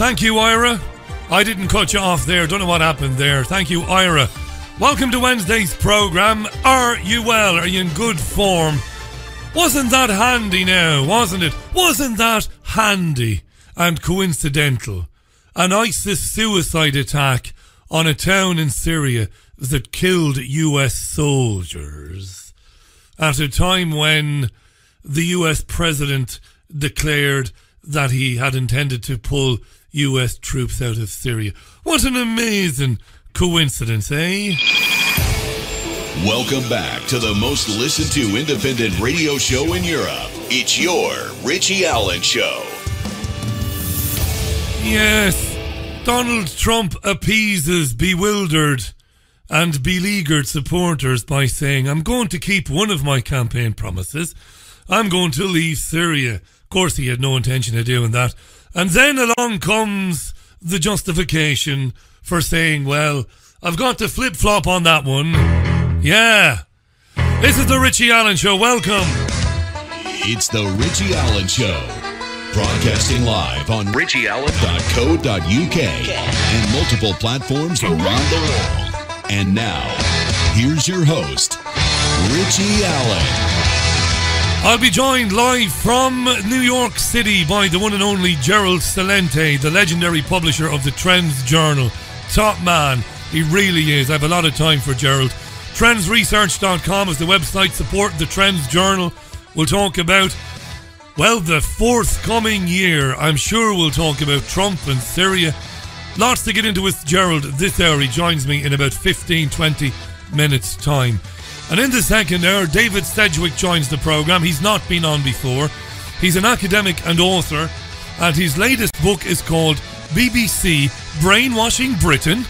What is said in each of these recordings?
Thank you, Ira. I didn't cut you off there. Don't know what happened there. Thank you, Ira. Welcome to Wednesday's programme. Are you well? Are you in good form? Wasn't that handy now, wasn't it? Wasn't that handy and coincidental? An ISIS suicide attack on a town in Syria that killed US soldiers at a time when the US president declared that he had intended to pull US troops out of Syria. What an amazing coincidence, eh? Welcome back to the most listened to independent radio show in Europe. It's your Richie Allen Show. Yes, Donald Trump appeases bewildered and beleaguered supporters by saying, I'm going to keep one of my campaign promises. I'm going to leave Syria. Of course, he had no intention of doing that. And then along comes the justification for saying, well, I've got to flip-flop on that one. Yeah. This is the Richie Allen Show. Welcome. It's the Richie Allen Show. Broadcasting live on richieallen.co.uk and multiple platforms around the world. And now, here's your host, Richie Allen. I'll be joined live from New York City by the one and only Gerald Celente, the legendary publisher of the Trends Journal. Top man. He really is. I have a lot of time for Gerald. Trendsresearch.com is the website. Support the Trends Journal. We'll talk about, well, the forthcoming year. I'm sure we'll talk about Trump and Syria. Lots to get into with Gerald this hour. He joins me in about 15-20 minutes time. And in the second hour, David Sedgwick joins the programme. He's not been on before. He's an academic and author, and his latest book is called BBC Brainwashing Britain.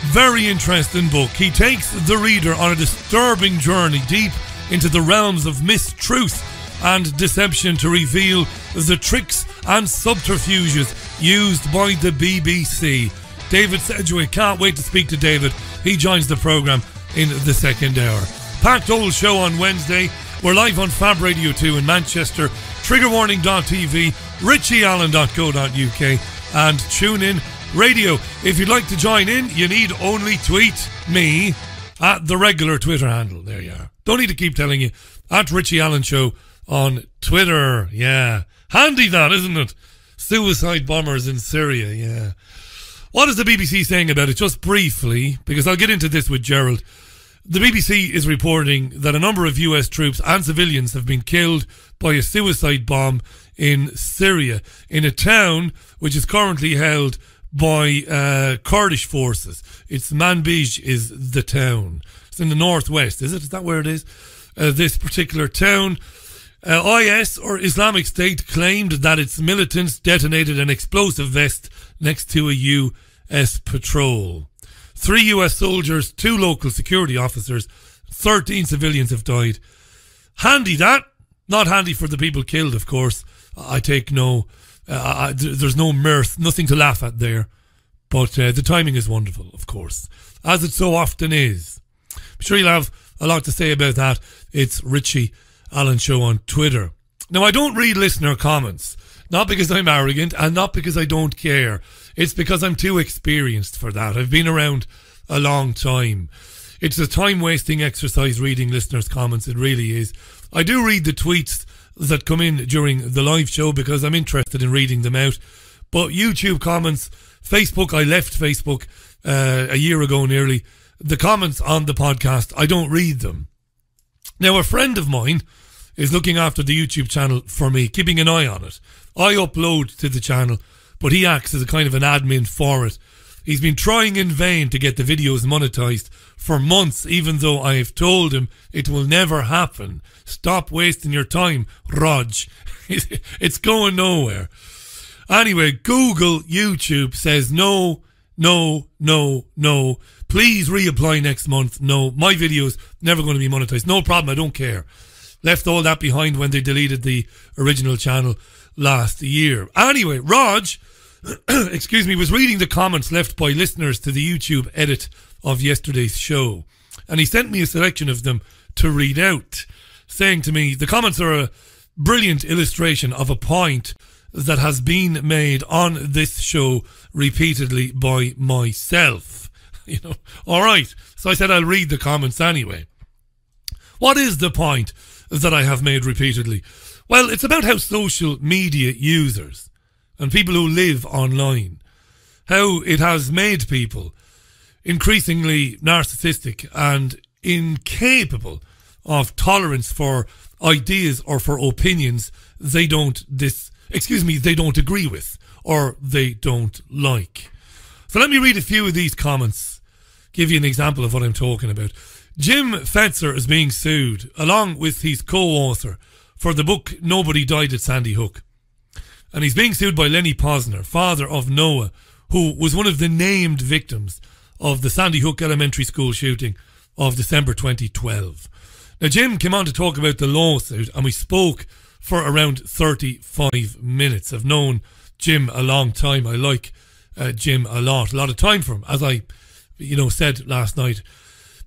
Very interesting book. He takes the reader on a disturbing journey deep into the realms of mistruth and deception to reveal the tricks and subterfuges used by the BBC. David Sedgwick, can't wait to speak to David. He joins the programme in the second hour. Packed old show on Wednesday. We're live on Fab Radio 2 in Manchester, triggerwarning.tv, richieallen.co.uk and TuneIn Radio. If you'd like to join in, you need only tweet me at the regular Twitter handle. There you are. Don't need to keep telling you. At Richie Allen Show on Twitter. Yeah. Handy that, isn't it? Suicide bombers in Syria. Yeah. What is the BBC saying about it? Just briefly, because I'll get into this with Gerald. The BBC is reporting that a number of US troops and civilians have been killed by a suicide bomb in Syria, in a town which is currently held by Kurdish forces. It's Manbij is the town. It's in the northwest, is it? Is that where it is? This particular town. IS, or Islamic State, claimed that its militants detonated an explosive vest next to a US patrol. 3 US soldiers, 2 local security officers, 13 civilians have died. Handy that. Not handy for the people killed, of course. I take no... there's no mirth, nothing to laugh at there. But the timing is wonderful, of course, as it so often is. I'm sure you'll have a lot to say about that. It's Richie Allen Show on Twitter. Now, I don't read listener comments, not because I'm arrogant and not because I don't care. It's because I'm too experienced for that. I've been around a long time. It's a time-wasting exercise reading listeners' comments. It really is. I do read the tweets that come in during the live show because I'm interested in reading them out. But YouTube comments, Facebook, I left Facebook a year ago nearly. The comments on the podcast, I don't read them. Now, a friend of mine is looking after the YouTube channel for me, keeping an eye on it. I upload to the channel, but he acts as a kind of an admin for it. He's been trying in vain to get the videos monetized for months, even though I have told him it will never happen. Stop wasting your time, Rog. It's going nowhere. Anyway, Google, YouTube says no. Please reapply next month. No, my video's never going to be monetized. No problem, I don't care. Left all that behind when they deleted the original channel last year. Anyway, Rog, excuse me, was reading the comments left by listeners to the YouTube edit of yesterday's show. And he sent me a selection of them to read out, saying to me, the comments are a brilliant illustration of a point that has been made on this show repeatedly by myself. You know, all right. So I said I'll read the comments anyway. What is the point that I have made repeatedly? Well, it's about how social media users and people who live online, how it has made people increasingly narcissistic and incapable of tolerance for ideas or for opinions they don't agree with or they don't like. So let me read a few of these comments, give you an example of what I'm talking about. Jim Fetzer is being sued, along with his co-author, for the book Nobody Died at Sandy Hook. And he's being sued by Lenny Posner, father of Noah, who was one of the named victims of the Sandy Hook Elementary School shooting of December 2012. Now, Jim came on to talk about the lawsuit, and we spoke for around 35 minutes. I've known Jim a long time. I like Jim a lot of time for him, as I said last night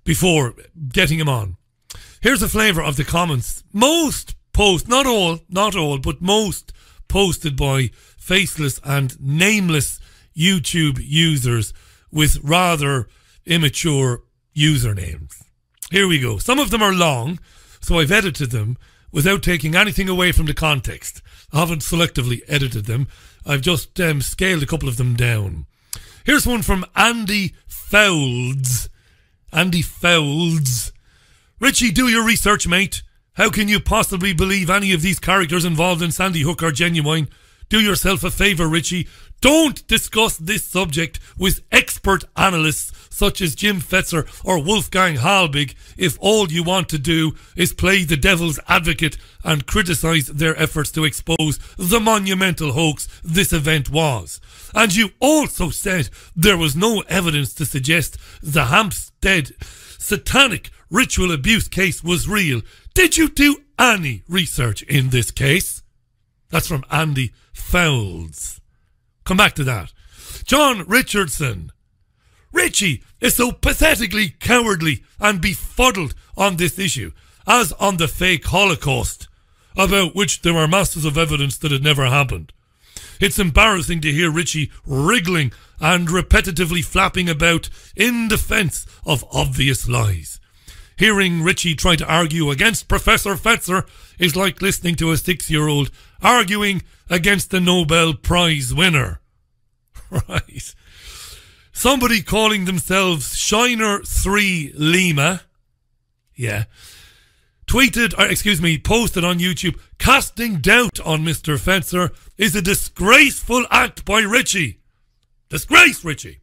before getting him on. Here's a flavour of the comments. Most posts, not all, but most posted by faceless and nameless YouTube users with rather immature usernames. Here we go. Some of them are long, so I've edited them without taking anything away from the context. I haven't selectively edited them. I've just scaled a couple of them down. Here's one from Andy Fowles. Andy Fowles. Richie, do your research, mate. How can you possibly believe any of these characters involved in Sandy Hook are genuine? Do yourself a favour, Richie. Don't discuss this subject with expert analysts such as Jim Fetzer or Wolfgang Halbig if all you want to do is play the devil's advocate and criticise their efforts to expose the monumental hoax this event was. And you also said there was no evidence to suggest the Hampstead satanic ritual abuse case was real. Did you do any research in this case? That's from Andy Fowles. Come back to that. John Richardson. Richie is so pathetically cowardly and befuddled on this issue, as on the fake Holocaust, about which there are masses of evidence that it never happened. It's embarrassing to hear Richie wriggling and repetitively flapping about in defence of obvious lies. Hearing Richie try to argue against Professor Fetzer is like listening to a 6-year-old arguing against the Nobel Prize winner. Right. Somebody calling themselves Shiner3 Lima, posted on YouTube, casting doubt on Mr. Fetzer is a disgraceful act by Richie. Disgrace, Richie.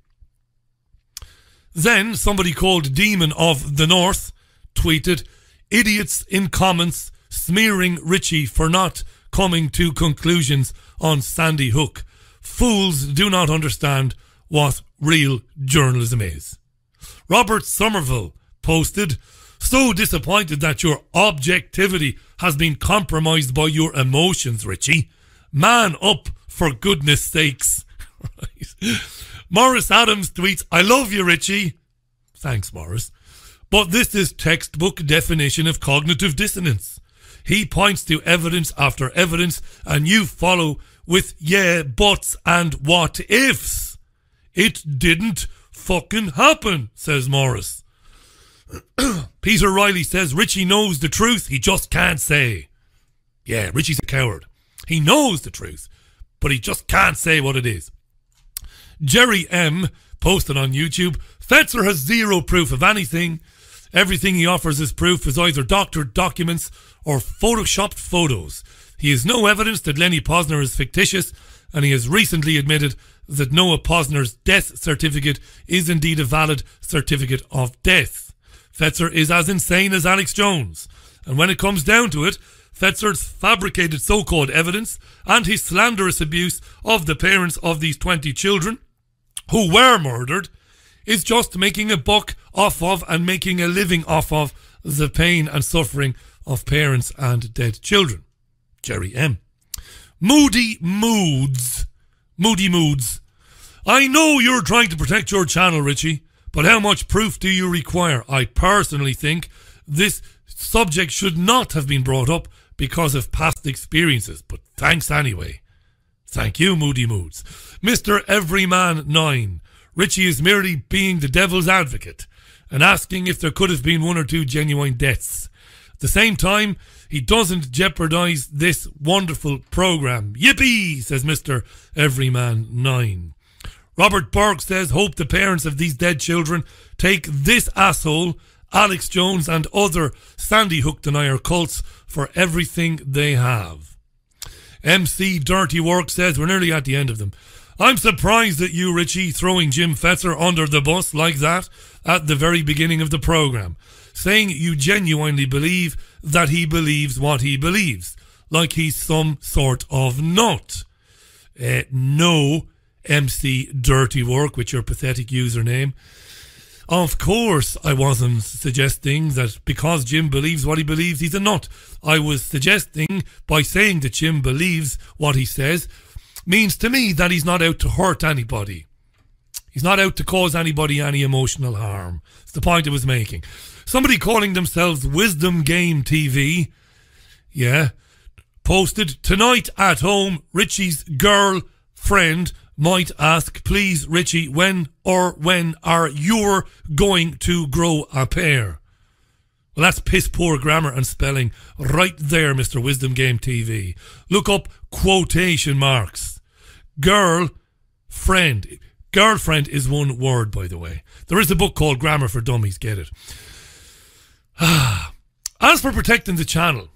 Then somebody called Demon of the North tweeted, idiots in comments smearing Richie for not coming to conclusions on Sandy Hook. Fools do not understand what real journalism is. Robert Somerville posted, so disappointed that your objectivity has been compromised by your emotions, Richie. Man up, for goodness sakes. Right. Morris Adams tweets, I love you, Richie. Thanks, Morris. But this is textbook definition of cognitive dissonance. He points to evidence after evidence and you follow with yeah, buts and what ifs. It didn't fucking happen, says Morris. Peter Riley says Richie knows the truth, he just can't say. Yeah, Richie's a coward. He knows the truth, but he just can't say what it is. Jerry M. posted on YouTube, Fetzer has zero proof of anything. Everything he offers as proof is either doctored documents or photoshopped photos. He has no evidence that Lenny Posner is fictitious, and he has recently admitted that Noah Posner's death certificate is indeed a valid certificate of death. Fetzer is as insane as Alex Jones, and when it comes down to it, Fetzer's fabricated so-called evidence and his slanderous abuse of the parents of these 20 children who were murdered is just making a buck off of and making a living off of the pain and suffering of parents and dead children. Jerry M. Moody Moods. I know you're trying to protect your channel, Richie, but how much proof do you require? I personally think this subject should not have been brought up because of past experiences, but thanks anyway. Thank you, Moody Moods. Mr. Everyman 9. Richie is merely being the devil's advocate and asking if there could have been one or two genuine deaths. At the same time, he doesn't jeopardise this wonderful programme. Yippee, says Mr. Everyman 9. Robert Burke says, hope the parents of these dead children take this asshole, Alex Jones, and other Sandy Hook denier cults for everything they have. MC Dirty Work says, we're nearly at the end of them. I'm surprised at you, Richie, throwing Jim Fetzer under the bus like that at the very beginning of the programme, saying you genuinely believe that he believes what he believes, like he's some sort of nut. No, MC Dirty Work, with your pathetic username. Of course, I wasn't suggesting that because Jim believes what he believes, he's a nut. I was suggesting by saying that Jim believes what he says means to me that he's not out to hurt anybody. He's not out to cause anybody any emotional harm. It's the point I was making. Somebody calling themselves Wisdom Game TV, posted, tonight at home, Richie's girlfriend might ask, please, Richie, when are you going to grow a pair? Well, that's piss poor grammar and spelling right there, Mr. Wisdom Game TV. Look up quotation marks. Girlfriend. Girlfriend is one word, by the way. There is a book called Grammar for Dummies, get it. As for protecting the channel,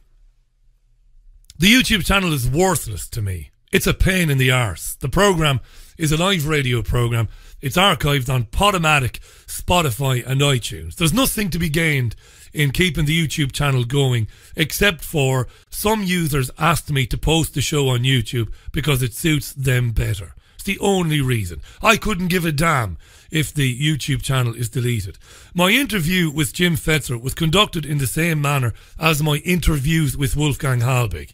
the YouTube channel is worthless to me. It's a pain in the arse. The programme is a live radio programme. It's archived on Podomatic, Spotify and iTunes. There's nothing to be gained in keeping the YouTube channel going, except for some users asked me to post the show on YouTube because it suits them better. It's the only reason. I couldn't give a damn if the YouTube channel is deleted. My interview with Jim Fetzer was conducted in the same manner as my interviews with Wolfgang Halbig.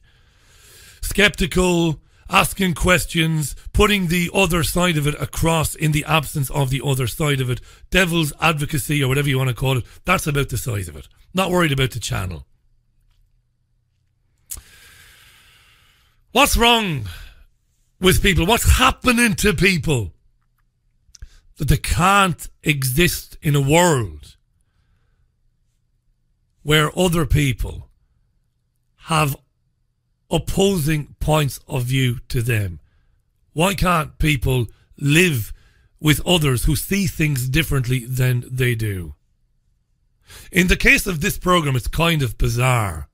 Skeptical, asking questions, putting the other side of it across in the absence of the other side of it, devil's advocacy or whatever you want to call it. That's about the size of it. Not worried about the channel. What's wrong with people? What's happening to people that they can't exist in a world where other people have opposing points of view to them? Why can't people live with others who see things differently than they do? In the case of this program, it's kind of bizarre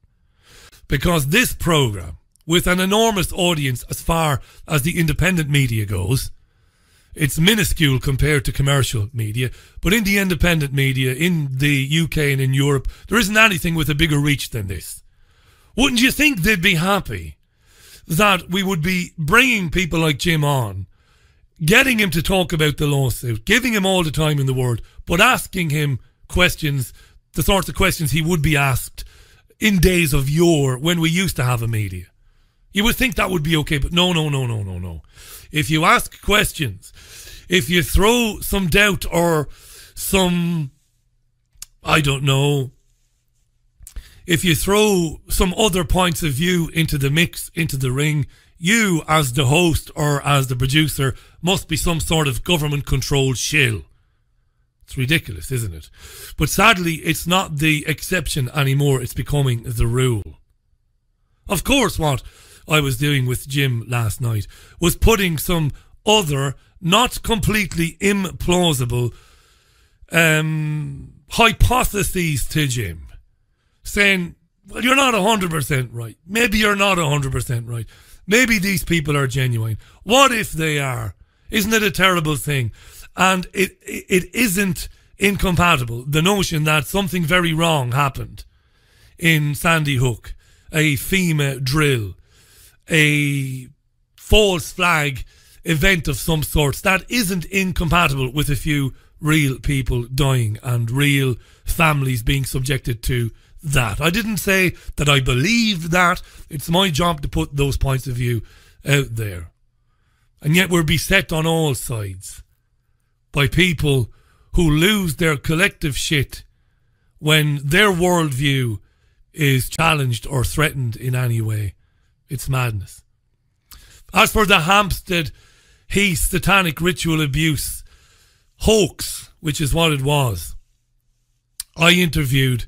because this program, with an enormous audience as far as the independent media goes, it's minuscule compared to commercial media, but in the independent media, in the UK and in Europe, there isn't anything with a bigger reach than this. Wouldn't you think they'd be happy that we would be bringing people like Jim on, getting him to talk about the lawsuit, giving him all the time in the world, but asking him questions, the sorts of questions he would be asked in days of yore when we used to have a media? You would think that would be okay, but no. If you ask questions, if you throw some doubt or some, I don't know, if you throw some other points of view into the mix, into the ring, you as the host or as the producer must be some sort of government-controlled shill. It's ridiculous, isn't it? But sadly, it's not the exception anymore. It's becoming the rule. Of course, what I was doing with Jim last night was putting some other, not completely implausible hypotheses to Jim. Saying, well, you're not 100% right. Maybe you're not 100% right. Maybe these people are genuine. What if they are? Isn't it a terrible thing? And it isn't incompatible, the notion that something very wrong happened in Sandy Hook, a FEMA drill, a false flag event of some sort. That isn't incompatible with a few real people dying and real families being subjected to that. I didn't say that I believed that. It's my job to put those points of view out there. And yet we're beset on all sides by people who lose their collective shit when their worldview is challenged or threatened in any way. It's madness. As for the Hampstead Heath satanic ritual abuse hoax, which is what it was, I interviewed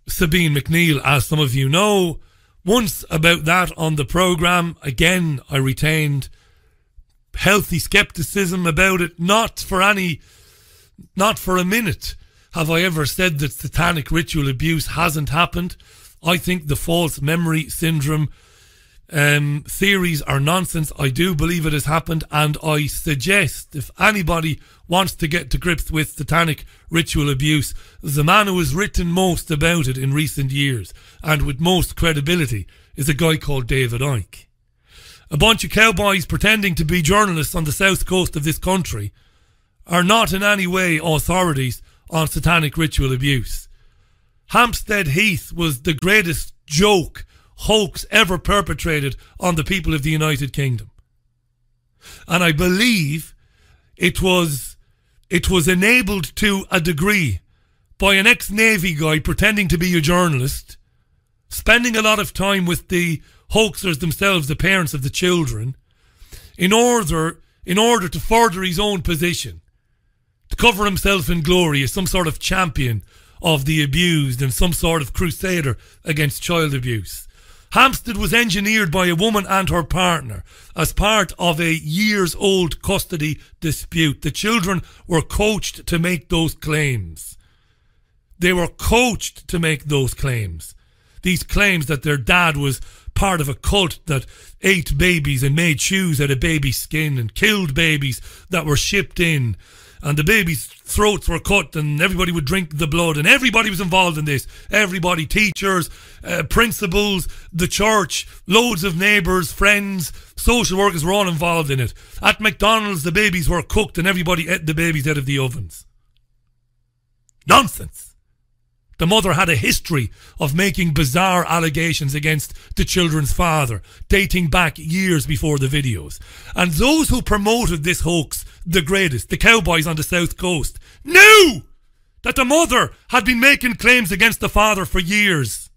Sabine McNeill, as some of you know, once about that on the programme. Again, I retained healthy scepticism about it. Not for a minute have I ever said that satanic ritual abuse hasn't happened. I think the false memory syndrome theories are nonsense. I do believe it has happened, and I suggest if anybody wants to get to grips with satanic ritual abuse, the man who has written most about it in recent years and with most credibility is a guy called David Icke. A bunch of cowboys pretending to be journalists on the south coast of this country are not in any way authorities on satanic ritual abuse. Hampstead Heath was the greatest joke, hoax ever perpetrated on the people of the United Kingdom. And I believe it was enabled to a degree by an ex-Navy guy pretending to be a journalist, spending a lot of time with the hoaxers themselves, the parents of the children, in order to further his own position, to cover himself in glory as some sort of champion of the abused and some sort of crusader against child abuse. Hampstead was engineered by a woman and her partner as part of a years-old custody dispute. The children were coached to make those claims. They were coached to make those claims. These claims that their dad was part of a cult that ate babies and made shoes out of baby skin and killed babies that were shipped in. And the babies' throats were cut and everybody would drink the blood, and everybody was involved in this. Everybody, teachers, principals, the church, loads of neighbours, friends, social workers were all involved in it. At McDonald's, the babies were cooked and everybody ate the babies out of the ovens. Nonsense. The mother had a history of making bizarre allegations against the children's father, dating back years before the videos. And those who promoted this hoax, the greatest, the cowboys on the south coast, knew that the mother had been making claims against the father for years.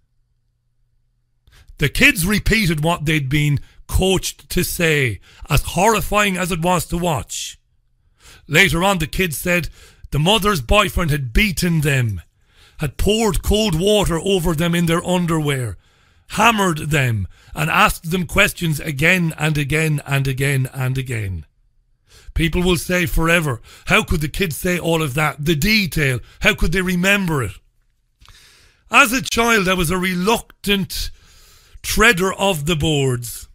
The kids repeated what they'd been coached to say, as horrifying as it was to watch. Later on, the kids said the mother's boyfriend had beaten them, had poured cold water over them in their underwear, hammered them, and asked them questions again and again and again and again. People will say forever, how could the kids say all of that? The detail, how could they remember it? As a child, I was a reluctant treader of the boards.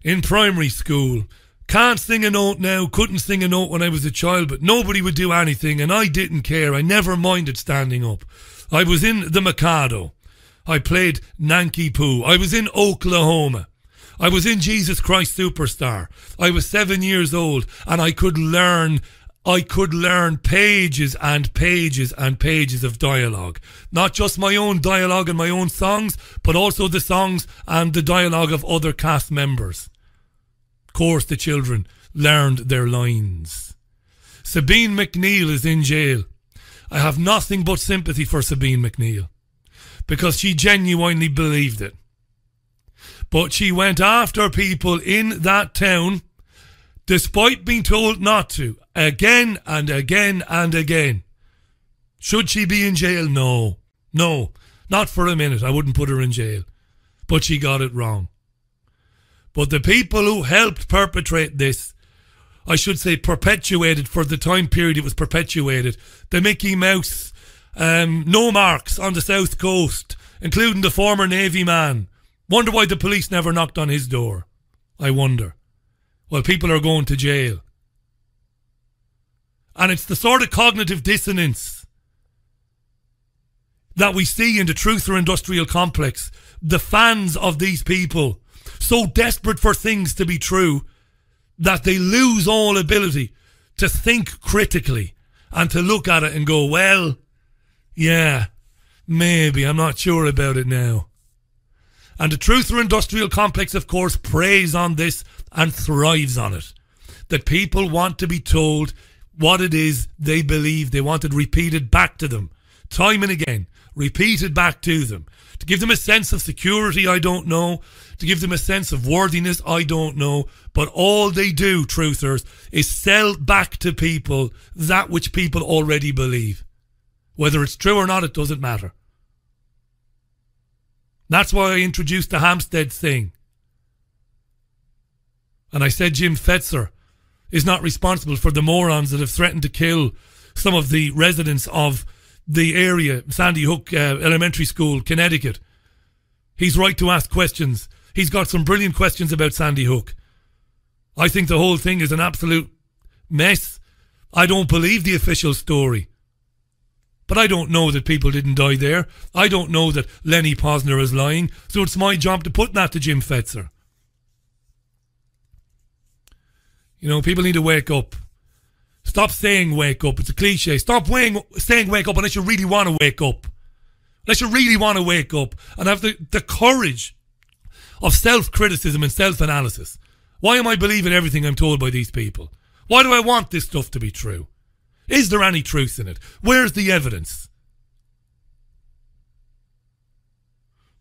In primary school, can't sing a note now, couldn't sing a note when I was a child, but nobody would do anything and I didn't care. I never minded standing up. I was in the Mikado. I played Nanky Poo. I was in Oklahoma. I was in Jesus Christ Superstar. I was 7 years old and I could learn pages and pages and pages of dialogue. Not just my own dialogue and my own songs, but also the songs and the dialogue of other cast members. Of course, the children learned their lines. Sabine McNeill is in jail. I have nothing but sympathy for Sabine McNeill because she genuinely believed it. But she went after people in that town despite being told not to, again and again and again. Should she be in jail? No. No, not for a minute. I wouldn't put her in jail. But she got it wrong. But the people who helped perpetrate this, I should say perpetuated for the time period it was perpetuated, the Mickey Mouse no marks on the south coast, including the former Navy man. Wonder why the police never knocked on his door. I wonder. Well, people are going to jail. And it's the sort of cognitive dissonance that we see in the truther industrial complex. The fans of these people, so desperate for things to be true, that they lose all ability to think critically and to look at it and go, well, yeah, maybe, I'm not sure about it now. And the truther industrial complex, of course, preys on this and thrives on it. That people want to be told what it is they believe. They want it repeated back to them, time and again, repeated back to them. To give them a sense of security, I don't know. to give them a sense of worthiness? I don't know. But all they do, truthers, is sell back to people that which people already believe. Whether it's true or not, it doesn't matter. That's why I introduced the Hampstead thing. And I said Jim Fetzer is not responsible for the morons that have threatened to kill some of the residents of the area, Sandy Hook Elementary School, Connecticut. He's right to ask questions. He's got some brilliant questions about Sandy Hook. I think the whole thing is an absolute mess. I don't believe the official story. But I don't know that people didn't die there. I don't know that Lenny Posner is lying. So it's my job to put that to Jim Fetzer. You know, people need to wake up. Stop saying wake up. It's a cliche. Stop saying wake up unless you really want to wake up. Unless you really want to wake up and have the courage of self-criticism and self-analysis. Why am I believing everything I'm told by these people? Why do I want this stuff to be true? Is there any truth in it? Where's the evidence?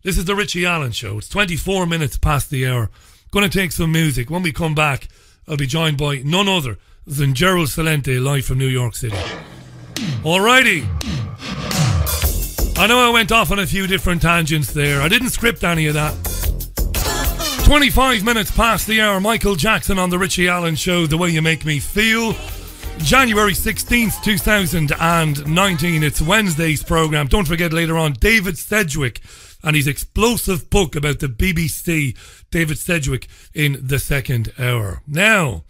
This is the Richie Allen Show. It's 24 minutes past the hour. Going to take some music. When we come back, I'll be joined by none other than Gerald Celente, live from New York City. Alrighty. I know I went off on a few different tangents there. I didn't script any of that. 25 minutes past the hour. Michael Jackson on the Richie Allen Show, The Way You Make Me Feel. January 16th, 2019. It's Wednesday's programme. Don't forget later on, David Sedgwick and his explosive book about the BBC. David Sedgwick in the second hour. Now,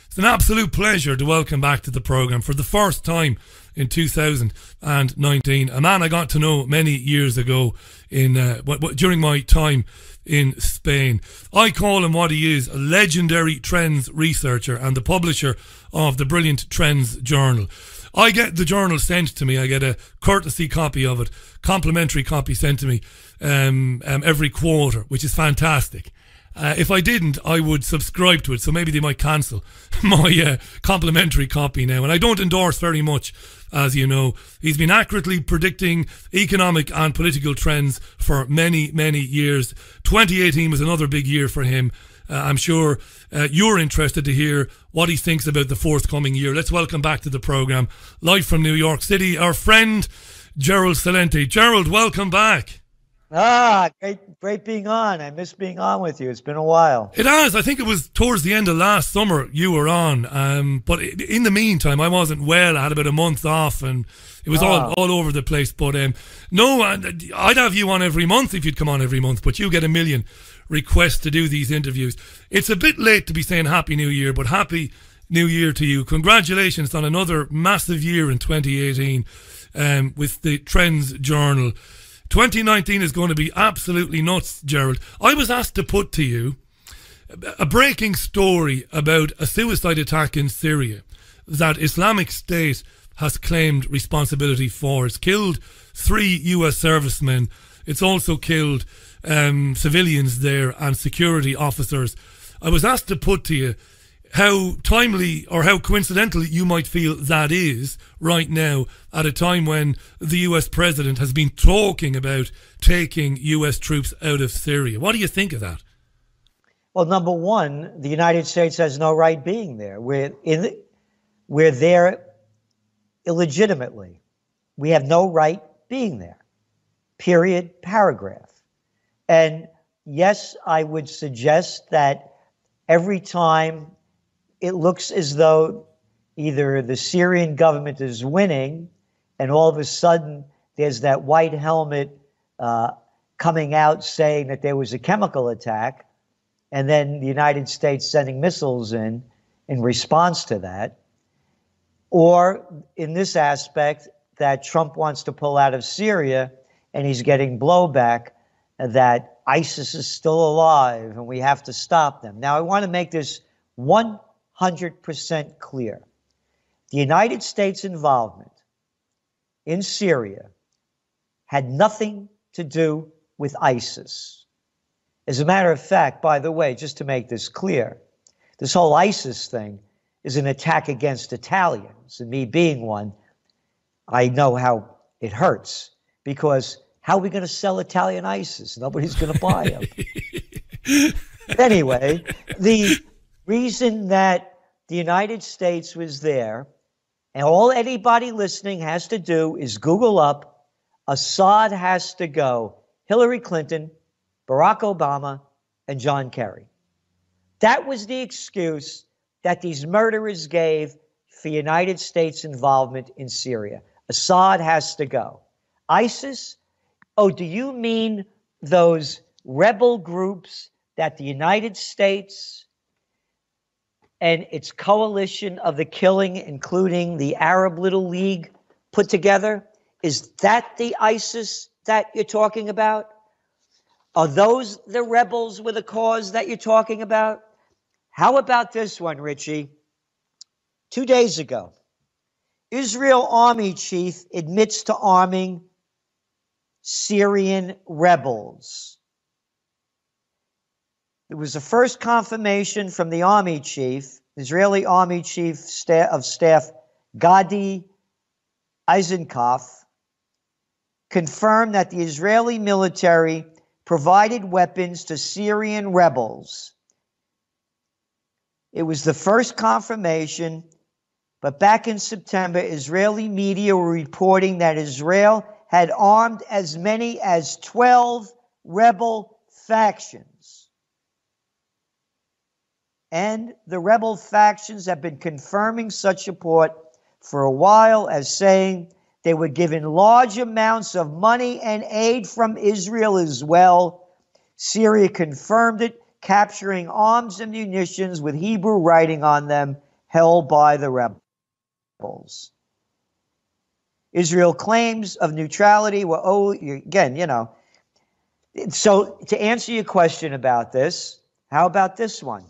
it's an absolute pleasure to welcome back to the programme for the first time in 2019 a man I got to know many years ago during my time in Spain. I call him what he is, a legendary trends researcher and the publisher of the brilliant Trends Journal. I get the journal sent to me. I get a courtesy copy of it, complimentary copy sent to me every quarter, which is fantastic. If I didn't, I would subscribe to it, so maybe they might cancel my complimentary copy now. And I don't endorse very much, as you know. He's been accurately predicting economic and political trends for many, many years. 2018 was another big year for him. I'm sure you're interested to hear what he thinks about the forthcoming year. Let's welcome back to the programme, live from New York City, our friend Gerald Celente. Gerald, welcome back. Great being on. I miss being on with you. It's been a while. It has. I think it was towards the end of last summer you were on. But in the meantime, I wasn't well. I had about a month off and it was all over the place. But no, I'd have you on every month if you'd come on every month. But you get a million requests to do these interviews. It's a bit late to be saying Happy New Year, but Happy New Year to you. Congratulations on another massive year in 2018 with the Trends Journal. 2019 is going to be absolutely nuts, Gerald. I was asked to put to you a breaking story about a suicide attack in Syria that Islamic State has claimed responsibility for. It's killed 3 US servicemen. It's also killed civilians there and security officers. I was asked to put to you how timely or how coincidental you might feel that is right now at a time when the US president has been talking about taking US troops out of Syria. What do you think of that? Well, number one, the United States has no right being there. We're there illegitimately. We have no right being there. Period, paragraph. And yes, I would suggest that every time it looks as though either the Syrian government is winning and all of a sudden there's that white helmet coming out saying that there was a chemical attack, and then the United States sending missiles in response to that. Or in this aspect, that Trump wants to pull out of Syria and he's getting blowback that ISIS is still alive and we have to stop them. Now, I want to make this 100% clear. The United States involvement in Syria had nothing to do with ISIS. As a matter of fact, by the way, just to make this clear, this whole ISIS thing is an attack against Italians. And me being one, I know how it hurts, because how are we going to sell Italian ISIS? Nobody's going to buy them. Anyway, the reason that the United States was there, and all anybody listening has to do is Google up Assad has to go, Hillary Clinton, Barack Obama, and John Kerry. That was the excuse that these murderers gave for United States involvement in Syria. Assad has to go. ISIS? Oh, do you mean those rebel groups that the United States and its coalition of the killing, including the Arab Little League, put together? Is that the ISIS that you're talking about? Are those the rebels with a cause that you're talking about? How about this one, Richie? 2 days ago, Israel Army Chief admits to arming Syrian rebels. It was the first confirmation from the Army Chief, Israeli Army Chief of Staff Gadi Eisenkopf, confirmed that the Israeli military provided weapons to Syrian rebels. It was the first confirmation, but back in September, Israeli media were reporting that Israel had armed as many as 12 rebel factions. And the rebel factions have been confirming such support for a while, as saying they were given large amounts of money and aid from Israel as well. Syria confirmed it, capturing arms and munitions with Hebrew writing on them held by the rebels. Israel claims of neutrality were, again, you know. So to answer your question about this, how about this one?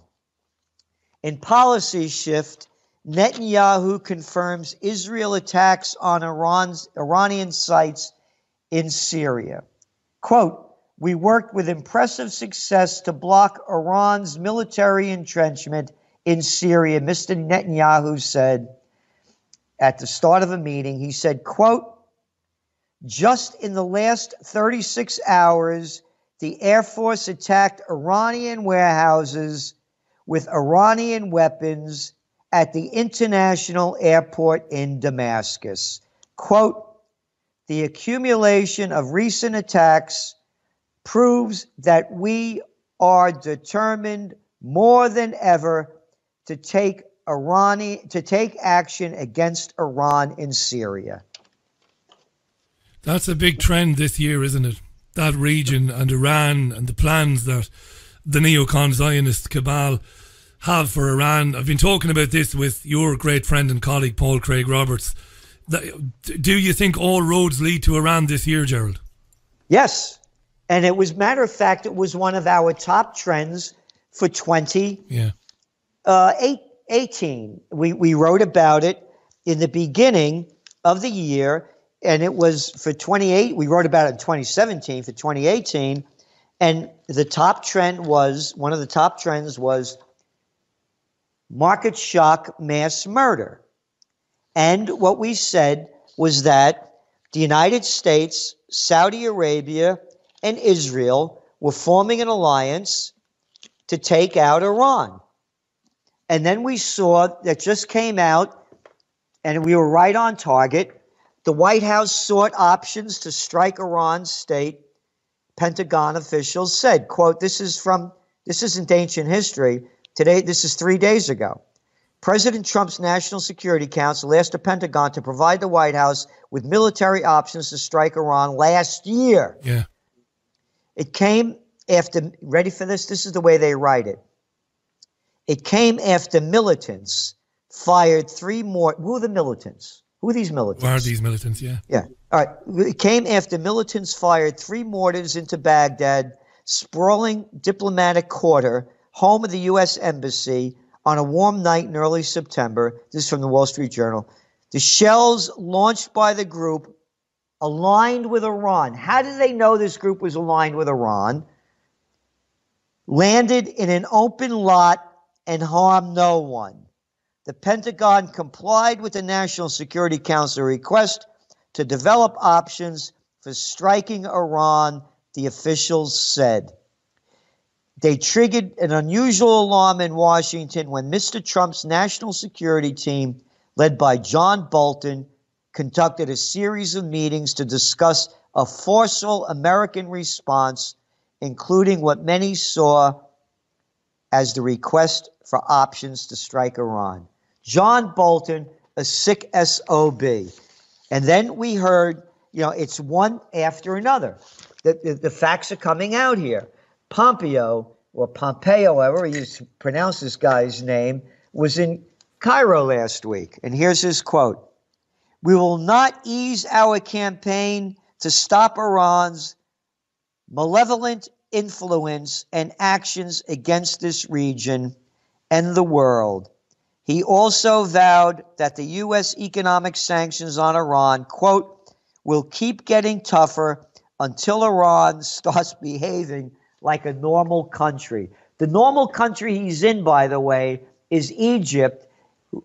In policy shift, Netanyahu confirms Israel attacks on Iranian sites in Syria. Quote, "We worked with impressive success to block Iran's military entrenchment in Syria," Mr. Netanyahu said at the start of a meeting. He said, quote, "Just in the last 36 hours, the Air Force attacked Iranian warehouses with Iranian weapons at the international airport in Damascus." Quote, "The accumulation of recent attacks proves that we are determined more than ever to take action against Iran in Syria." That's a big trend this year, isn't it? That region and Iran and the plans that the neocon Zionist cabal have for Iran. I've been talking about this with your great friend and colleague Paul Craig Roberts. Do you think all roads lead to Iran this year, Gerald? Yes. And it was, matter of fact, it was one of our top trends for 2018. We wrote about it in the beginning of the year, and it was for 28. We wrote about it in 2017 for 2018, and the top trend was, one of the top trends was market shock mass murder. And what we said was that the United States, Saudi Arabia, and Israel were forming an alliance to take out Iran. And then we saw that just came out, and we were right on target. The White House sought options to strike Iran's state. Pentagon officials said, quote, this isn't ancient history. Today, this is 3 days ago. President Trump's National Security Council asked the Pentagon to provide the White House with military options to strike Iran last year. Yeah. It came after, ready for this? This is the way they write it. It came after militants fired three more. Who are the militants? Who are these militants? Who are these militants? Yeah. Yeah. All right. It came after militants fired 3 mortars into Baghdad, sprawling diplomatic quarter, home of the U.S. Embassy, on a warm night in early September. This is from the Wall Street Journal. The shells launched by the group aligned with Iran. How did they know this group was aligned with Iran? Landed in an open lot and harmed no one. The Pentagon complied with the National Security Council request to develop options for striking Iran, the officials said. They triggered an unusual alarm in Washington when Mr. Trump's national security team, led by John Bolton, conducted a series of meetings to discuss a forceful American response, including what many saw as the request for options to strike Iran. John Bolton, a sick SOB. And then we heard, it's one after another. The facts are coming out here. Pompeo, however you pronounce this guy's name, was in Cairo last week. And here's his quote. "We will not ease our campaign to stop Iran's malevolent influence and actions against this region and the world." He also vowed that the U.S. economic sanctions on Iran, quote, "will keep getting tougher until Iran starts behaving like a normal country." The normal country he's in, by the way, is Egypt,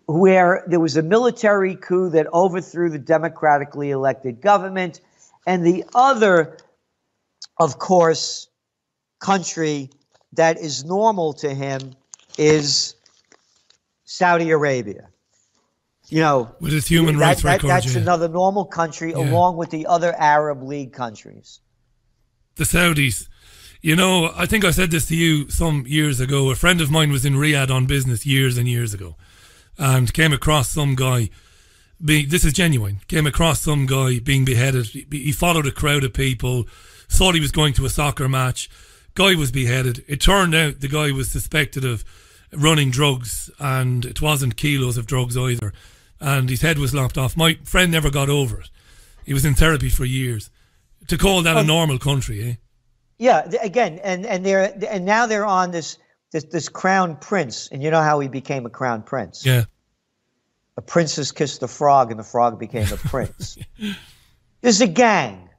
where there was a military coup that overthrew the democratically elected government. And the other, of course, country that is normal to him is Saudi Arabia. With its human rights record. That's another normal country, along with the other Arab League countries. The Saudis. I think I said this to you some years ago. A friend of mine was in Riyadh on business years and years ago and came across some guy, this is genuine, came across some guy being beheaded. He followed a crowd of people, thought he was going to a soccer match. Guy was beheaded. It turned out the guy was suspected of running drugs, and it wasn't kilos of drugs either. And his head was lopped off. My friend never got over it. He was in therapy for years. To call that a normal country, eh? Yeah, again, and now they're on this crown prince, and you know how he became a crown prince. Yeah. A princess kissed a frog, and the frog became a prince. This is a gang.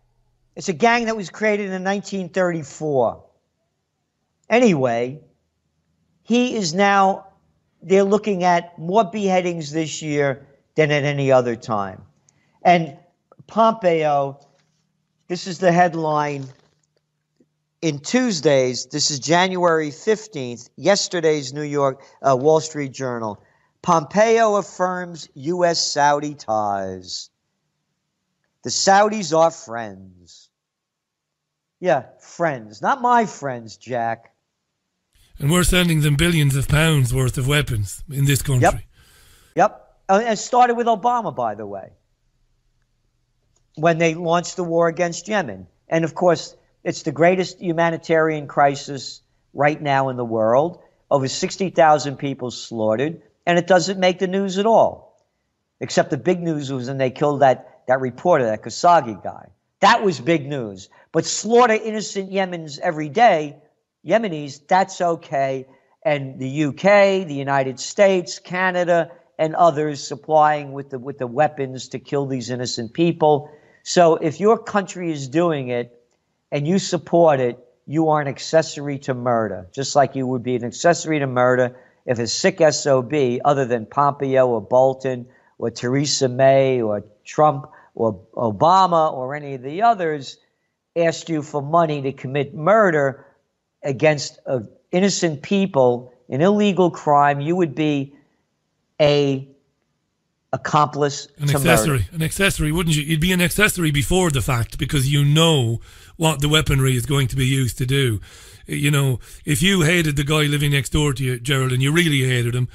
It's a gang that was created in 1934. Anyway, they're looking at more beheadings this year than at any other time. And Pompeo, this is the headline in Tuesday's, this is January 15th, yesterday's New York Wall Street Journal. Pompeo affirms U.S.-Saudi ties. The Saudis are friends. Yeah, friends. Not my friends, Jack. And we're sending them billions of pounds worth of weapons in this country. Yep. It started with Obama, by the way, when they launched the war against Yemen. And, of course, it's the greatest humanitarian crisis right now in the world. Over 60,000 people slaughtered, and it doesn't make the news at all. Except the big news was when they killed that reporter, that Khashoggi guy. That was big news. But slaughter innocent Yemenis every day, Yemenis, that's okay. And the UK, the United States, Canada, and others supplying with the weapons to kill these innocent people. So if your country is doing it, and you support it, you are an accessory to murder, just like you would be an accessory to murder if a sick SOB, other than Pompeo or Bolton or Theresa May or Trump or Obama or any of the others, asked you for money to commit murder against innocent people, an illegal crime. You would be an accomplice to murder. An accessory, wouldn't you? You'd be an accessory before the fact, because you know what the weaponry is going to be used to do. If you hated the guy living next door to you, Gerald, and you really hated him,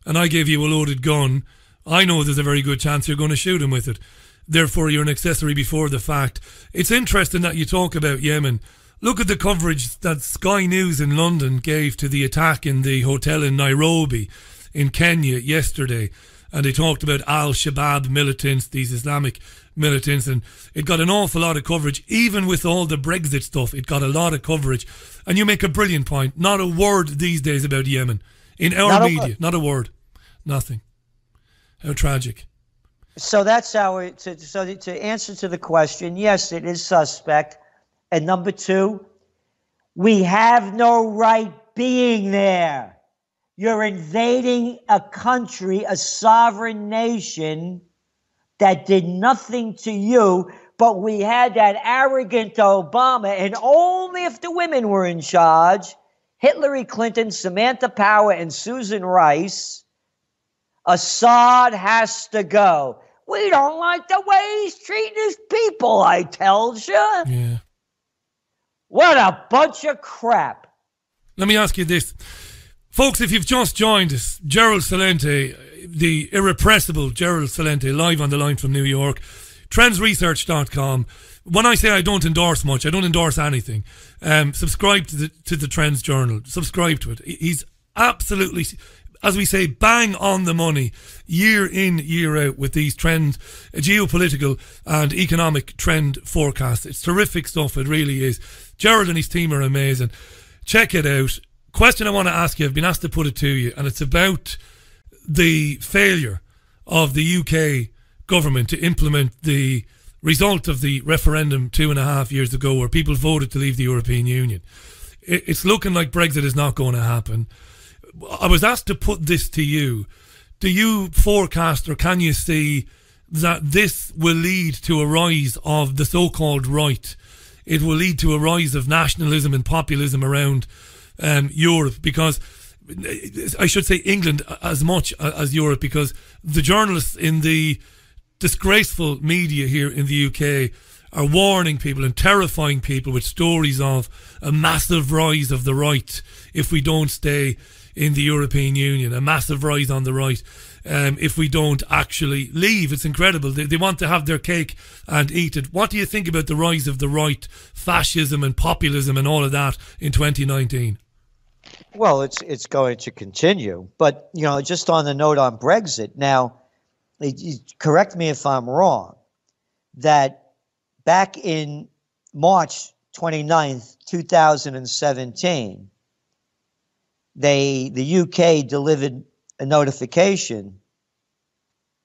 and I gave you a loaded gun, I know there's a very good chance you're going to shoot him with it. Therefore, you're an accessory before the fact. It's interesting that you talk about Yemen. Look at the coverage that Sky News in London gave to the attack in the hotel in Nairobi in Kenya yesterday. And they talked about al-Shabaab militants, these Islamic militants, and it got an awful lot of coverage. Even with all the Brexit stuff, it got a lot of coverage. And you make a brilliant point. Not a word these days about Yemen. In our media, not a word. Nothing. How tragic. So that's how to answer to the question, yes, it is suspect. And number two, we have no right being there. You're invading a country, a sovereign nation that did nothing to you, but we had that arrogant Obama, and only if the women were in charge, Hillary Clinton, Samantha Power, and Susan Rice, Assad has to go. We don't like the way he's treating his people, I tells you. Yeah. What a bunch of crap. Let me ask you this. Folks, if you've just joined us, Gerald Celente, the irrepressible Gerald Celente, live on the line from New York, trendsresearch.com. When I say I don't endorse much, I don't endorse anything. Subscribe to the Trends Journal. Subscribe to it. He's absolutely, as we say, bang on the money, year in, year out, with these trend, geopolitical and economic trend forecasts. It's terrific stuff. It really is. Gerald and his team are amazing. Check it out. Question I want to ask you, I've been asked to put it to you, and it's about the failure of the UK government to implement the result of the referendum 2.5 years ago, where people voted to leave the European Union. It's looking like Brexit is not going to happen. I was asked to put this to you. Do you forecast, or can you see that this will lead to a rise of the so-called right? It will lead to a rise of nationalism and populism around Europe, because I should say England as much as Europe, because the journalists in the disgraceful media here in the UK are warning people and terrifying people with stories of a massive rise of the right if we don't stay in the European Union, a massive rise on the right if we don't actually leave. It's incredible. They want to have their cake and eat it. What do you think about the rise of the right, fascism and populism and all of that in 2019? Well, it's going to continue. But, you know, just on the note on Brexit, now, correct me if I'm wrong, that back in March 29th, 2017, the UK delivered a notification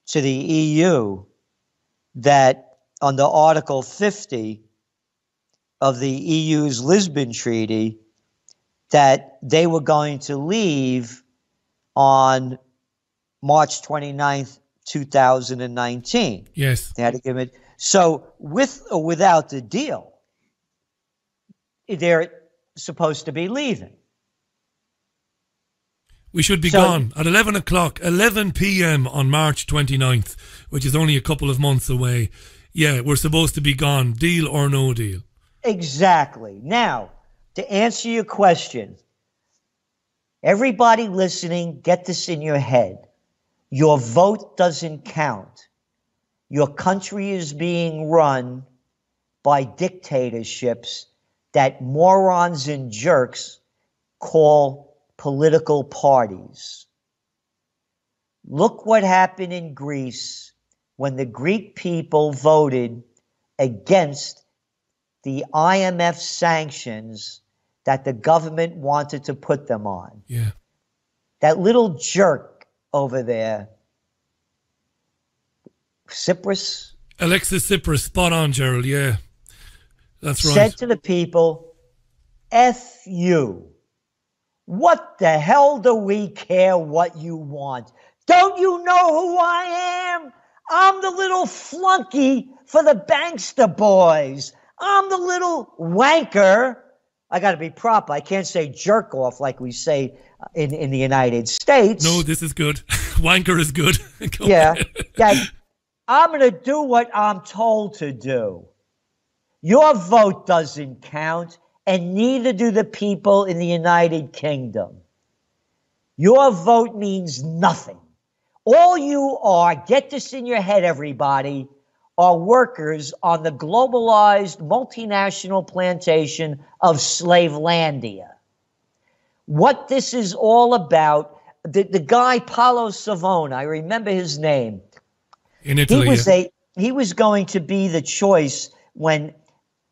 to the EU that under Article 50 of the EU's Lisbon Treaty, that they were going to leave on March 29th, 2019. Yes. They had to give it. So with or without the deal, they're supposed to be leaving. We should be gone at 11 o'clock, 11 p.m. on March 29th, which is only a couple of months away. Yeah, we're supposed to be gone, deal or no deal. Exactly. Now, to answer your question, everybody listening, get this in your head. Your vote doesn't count. Your country is being run by dictatorships that morons and jerks call political parties. Look what happened in Greece when the Greek people voted against the IMF sanctions that the government wanted to put them on. Yeah. That little jerk over there, Tsipras. Alexis Tsipras, spot on, Gerald, yeah. That's right. Said to the people, F you. What the hell do we care what you want? Don't you know who I am? I'm the little flunky for the Bankster boys. I'm the little wanker. I got to be proper. I can't say jerk off like we say in the United States. No, this is good. Wanker is good. Yeah. I'm going to do what I'm told to do. Your vote doesn't count, and neither do the people in the United Kingdom. Your vote means nothing. All you are, get this in your head, everybody, are workers on the globalized multinational plantation of Slavelandia. What this is all about, the guy Paolo Savona, I remember his name. In Italy. He was going to be the choice when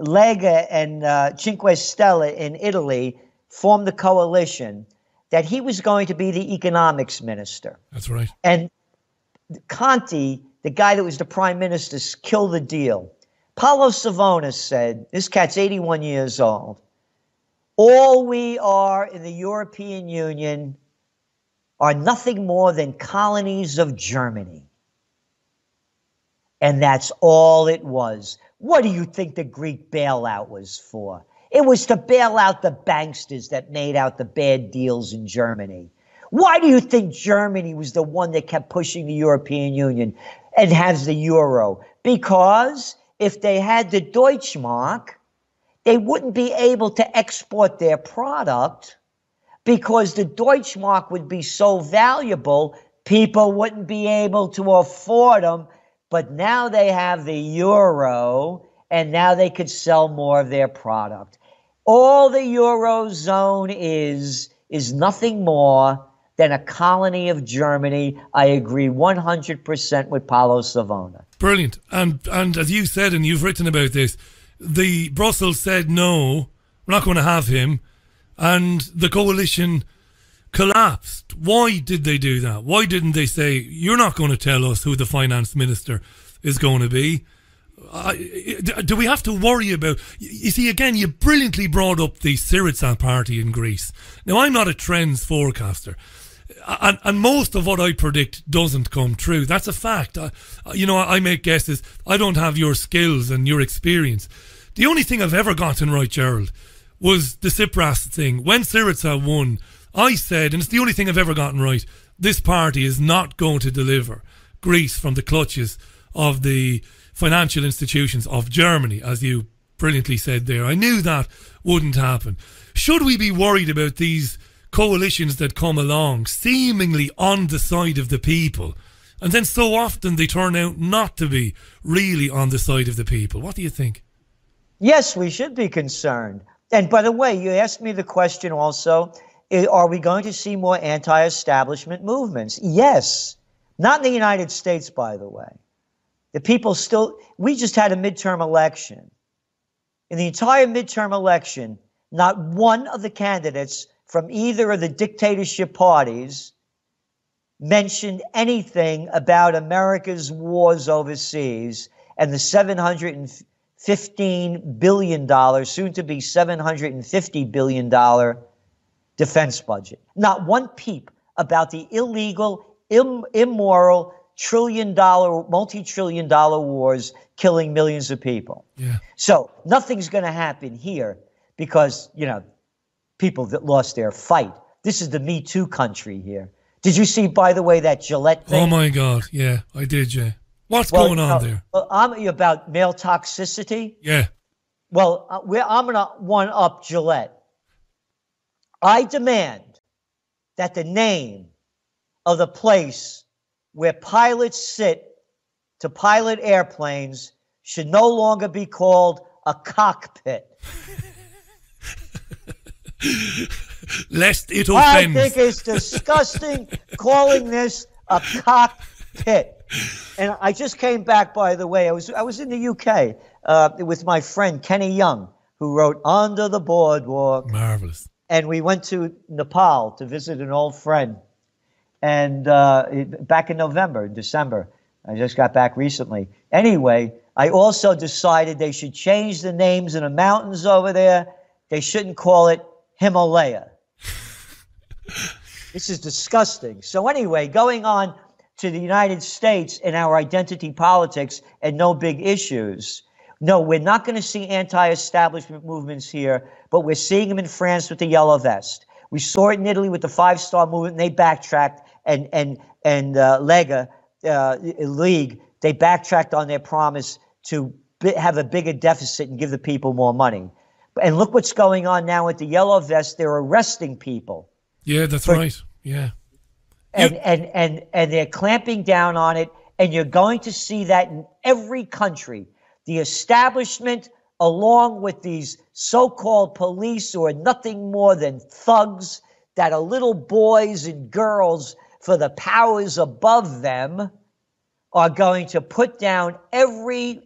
Lega and Cinque Stelle in Italy formed the coalition, that he was going to be the economics minister. That's right. And Conte, the guy that was the prime minister, killed the deal. Paolo Savona said, this cat's 81 years old, all we are in the European Union are nothing more than colonies of Germany. And that's all it was. What do you think the Greek bailout was for? It was to bail out the banksters that made out the bad deals in Germany. Why do you think Germany was the one that kept pushing the European Union and has the euro? Because if they had the Deutschmark, they wouldn't be able to export their product because the Deutschmark would be so valuable, people wouldn't be able to afford them. But now they have the euro, and now they could sell more of their product. All the Eurozone is nothing more than a colony of Germany. I agree 100% with Paolo Savona. Brilliant. And as you said, and you've written about this, the Brussels said, no, we're not going to have him. And the coalition collapsed. Why did they do that? Why didn't they say, you're not going to tell us who the finance minister is going to be? Do we have to worry about... You see, again, you brilliantly brought up the Syriza party in Greece. Now, I'm not a trends forecaster. And most of what I predict doesn't come true. That's a fact. I make guesses. I don't have your skills and your experience. The only thing I've ever gotten right, Gerald, was the Tsipras thing. When Syriza won, I said, and it's the only thing I've ever gotten right, this party is not going to deliver Greece from the clutches of the financial institutions of Germany, as you brilliantly said there. I knew that wouldn't happen. Should we be worried about these coalitions that come along seemingly on the side of the people, and then so often they turn out not to be really on the side of the people? What do you think? Yes, we should be concerned. And by the way, you asked me the question also, are we going to see more anti-establishment movements? Yes. Not in the United States, by the way. The people still... We just had a midterm election. In the entire midterm election, not one of the candidates from either of the dictatorship parties mentioned anything about America's wars overseas and the $715 billion, soon to be $750 billion defense budget. Not one peep about the illegal, immoral, multi-trillion dollar wars killing millions of people. Yeah. So nothing's going to happen here because, people that lost their fight. This is the Me Too country here. Did you see, by the way, that Gillette thing? Oh, my God. Yeah, I did, yeah. What's going on there? Well, I'm about male toxicity. Yeah. Well, I'm going to one-up Gillette. I demand that the name of the place where pilots sit to pilot airplanes should no longer be called a cockpit. Lest it offends. I think it's disgusting calling this a cockpit. And I just came back, by the way. I was in the UK with my friend Kenny Young, who wrote Under the Boardwalk. Marvelous. And we went to Nepal to visit an old friend. And back in December. I just got back recently. Anyway, I also decided they should change the names of the mountains over there. They shouldn't call it Himalaya. This is disgusting. So anyway, going on to the United States and our identity politics and no big issues. No, we're not going to see anti-establishment movements here, but we're seeing them in France with the Yellow Vest. We saw it in Italy with the Five-Star Movement, and they backtracked, and Lega, League, they backtracked on their promise to have a bigger deficit and give the people more money. And look what's going on now with the Yellow Vest. They're arresting people. Yeah, that's right. Yeah. And they're clamping down on it. And you're going to see that in every country. The establishment, along with these so-called police who are nothing more than thugs that are little boys and girls for the powers above them, are going to put down every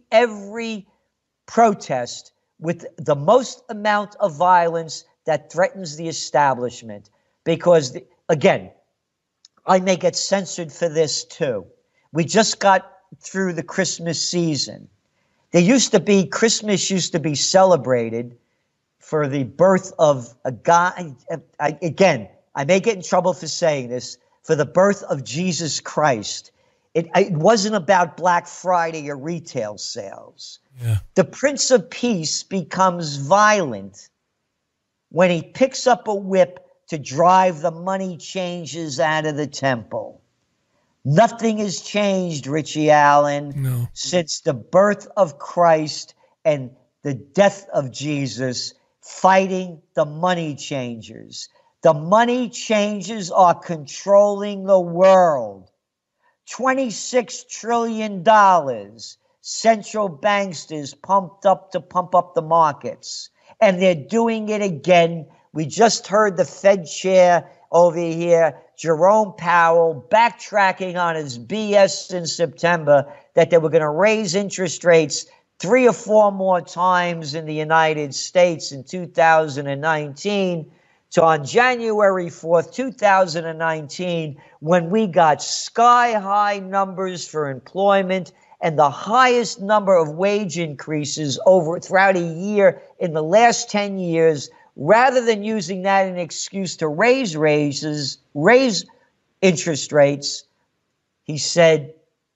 protest with the most amount of violence that threatens the establishment. Because, again, I may get censored for this too. We just got through the Christmas season. Christmas used to be celebrated for the birth of a guy. Again, I may get in trouble for saying this, for the birth of Jesus Christ. It wasn't about Black Friday or retail sales. Yeah. The Prince of Peace becomes violent when he picks up a whip to drive the money changers out of the temple. Nothing has changed, Richie Allen, since the birth of Christ and the death of Jesus, fighting the money changers. The money changers are controlling the world. $26 trillion central banksters pumped up to pump up the markets. And they're doing it again. We just heard the Fed chair over here, Jerome Powell, backtracking on his BS in September that they were going to raise interest rates 3 or 4 more times in the United States in 2019. So on January 4th, 2019, when we got sky-high numbers for employment and the highest number of wage increases throughout a year in the last 10 years, rather than using that as an excuse to raise interest rates, he said,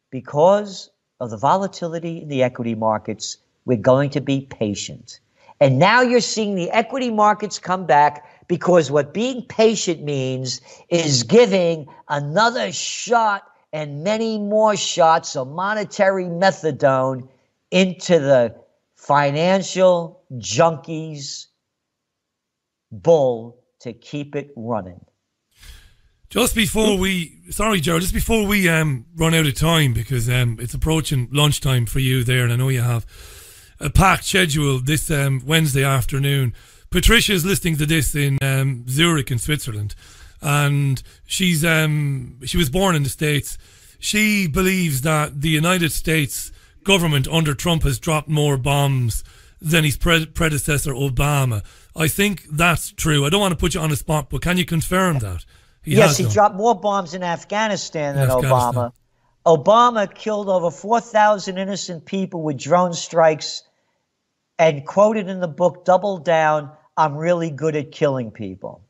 because of the volatility in the equity markets, we're going to be patient. And now you're seeing the equity markets come back, because what being patient means is giving another shot and many more shots of monetary methadone into the financial junkies' bull to keep it running. Just before we run out of time, because it's approaching lunchtime for you there, and I know you have a packed schedule this Wednesday afternoon. Patricia's listening to this in Zurich in Switzerland, and she was born in the States. She believes that the United States government under Trump has dropped more bombs than his predecessor Obama. I think that's true. I don't want to put you on the spot, but can you confirm that? He dropped more bombs in Afghanistan than Obama. Obama killed over 4,000 innocent people with drone strikes and quoted in the book, "Double down, I'm really good at killing people."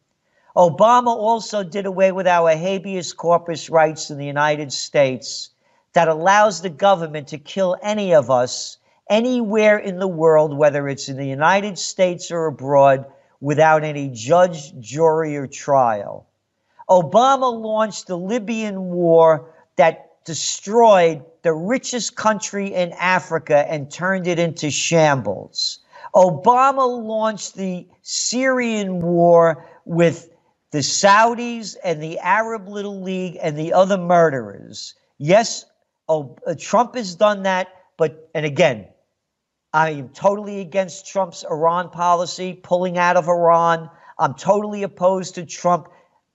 Obama also did away with our habeas corpus rights in the United States that allows the government to kill any of us anywhere in the world, whether it's in the United States or abroad, without any judge, jury, or trial. Obama launched the Libyan war that destroyed the richest country in Africa and turned it into shambles. Obama launched the Syrian war with the Saudis and the Arab Little League and the other murderers. Yes, Trump has done that, and again, I am totally against Trump's Iran policy, pulling out of Iran. I'm totally opposed to Trump,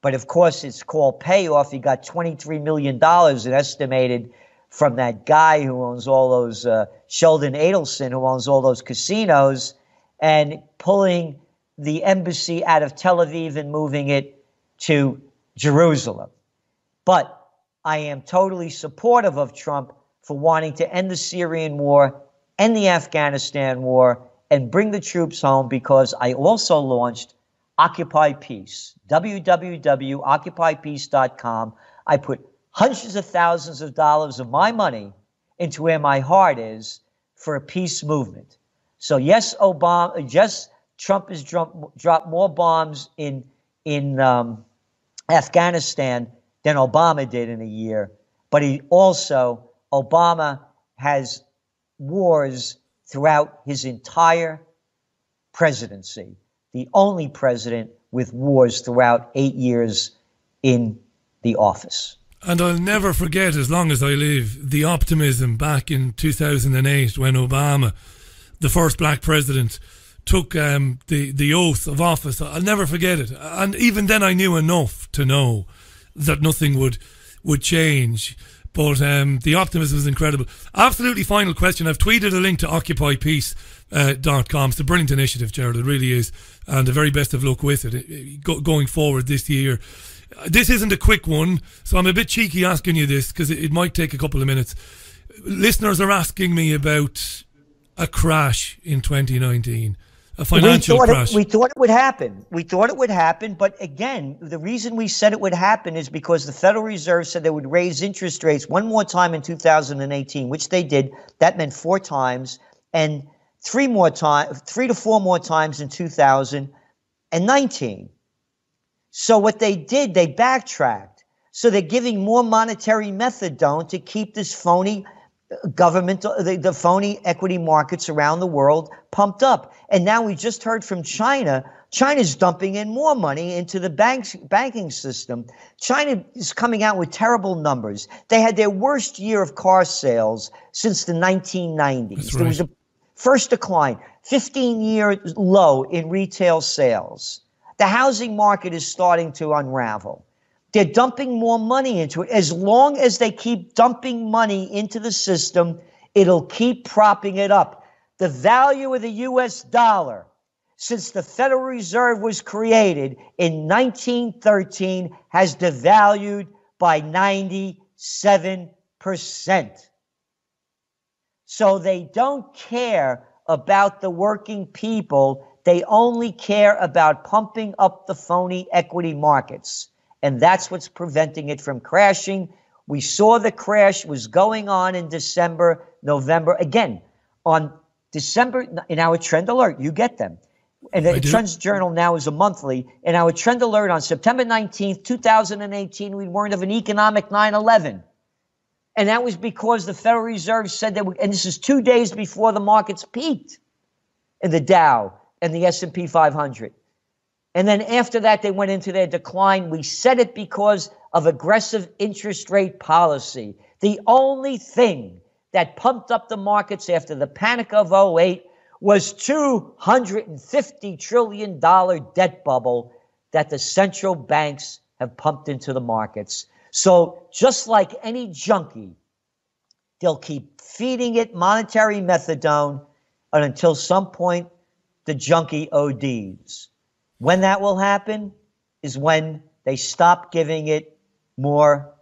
but of course it's called payoff. He got $23 million estimated from that guy who owns all those, Sheldon Adelson, who owns all those casinos, and pulling the embassy out of Tel Aviv and moving it to Jerusalem. But I am totally supportive of Trump for wanting to end the Syrian war, end the Afghanistan war, and bring the troops home, because I also launched Occupy Peace, www.occupypeace.com. I put hundreds of thousands of dollars of my money into where my heart is for a peace movement. So yes, Trump has dropped more bombs in Afghanistan than Obama did in a year. But Obama has wars throughout his entire presidency. The only president with wars throughout 8 years in the office. And I'll never forget, as long as I live, the optimism back in 2008 when Obama, the first black president, took the oath of office. I'll never forget it. And even then I knew enough to know that nothing would change. But the optimism was incredible. Absolutely final question. I've tweeted a link to OccupyPeace.com. It's a brilliant initiative, Gerald. It really is. And the very best of luck with it going forward this year. This isn't a quick one, so I'm a bit cheeky asking you this because it might take a couple of minutes. Listeners are asking me about a crash in 2019. A financial crash. We thought it would happen. But again, the reason we said it would happen is because the Federal Reserve said they would raise interest rates one more time in 2018, which they did. That meant 4 times, and 3 to 4 more times in 2020. and 19. So what they did, they backtracked. So they're giving more monetary methadone to keep this phony government, the phony equity markets around the world pumped up. And now we just heard from China. China's dumping in more money into the banking system. China is coming out with terrible numbers. They had their worst year of car sales since the 1990s. That's There was right. a first decline, 15-year low in retail sales. The housing market is starting to unravel. They're dumping more money into it. As long as they keep dumping money into the system, it'll keep propping it up. The value of the U.S. dollar since the Federal Reserve was created in 1913 has devalued by 97%. So they don't care about the working people. They only care about pumping up the phony equity markets. And that's what's preventing it from crashing. We saw the crash was going on in December, November. Again, on December, in our trend alert, you get them. And the Trends Journal now is a monthly. In our trend alert on September 19th, 2018, we warned of an economic 9/11. And that was because the Federal Reserve said that, and this is 2 days before the markets peaked in the Dow and the S&P 500. And then after that, they went into their decline. We said it because of aggressive interest rate policy. The only thing that pumped up the markets after the panic of 08 was $250 trillion debt bubble that the central banks have pumped into the markets. So just like any junkie, they'll keep feeding it monetary methadone until some point the junkie ODs. When that will happen is when they stop giving it more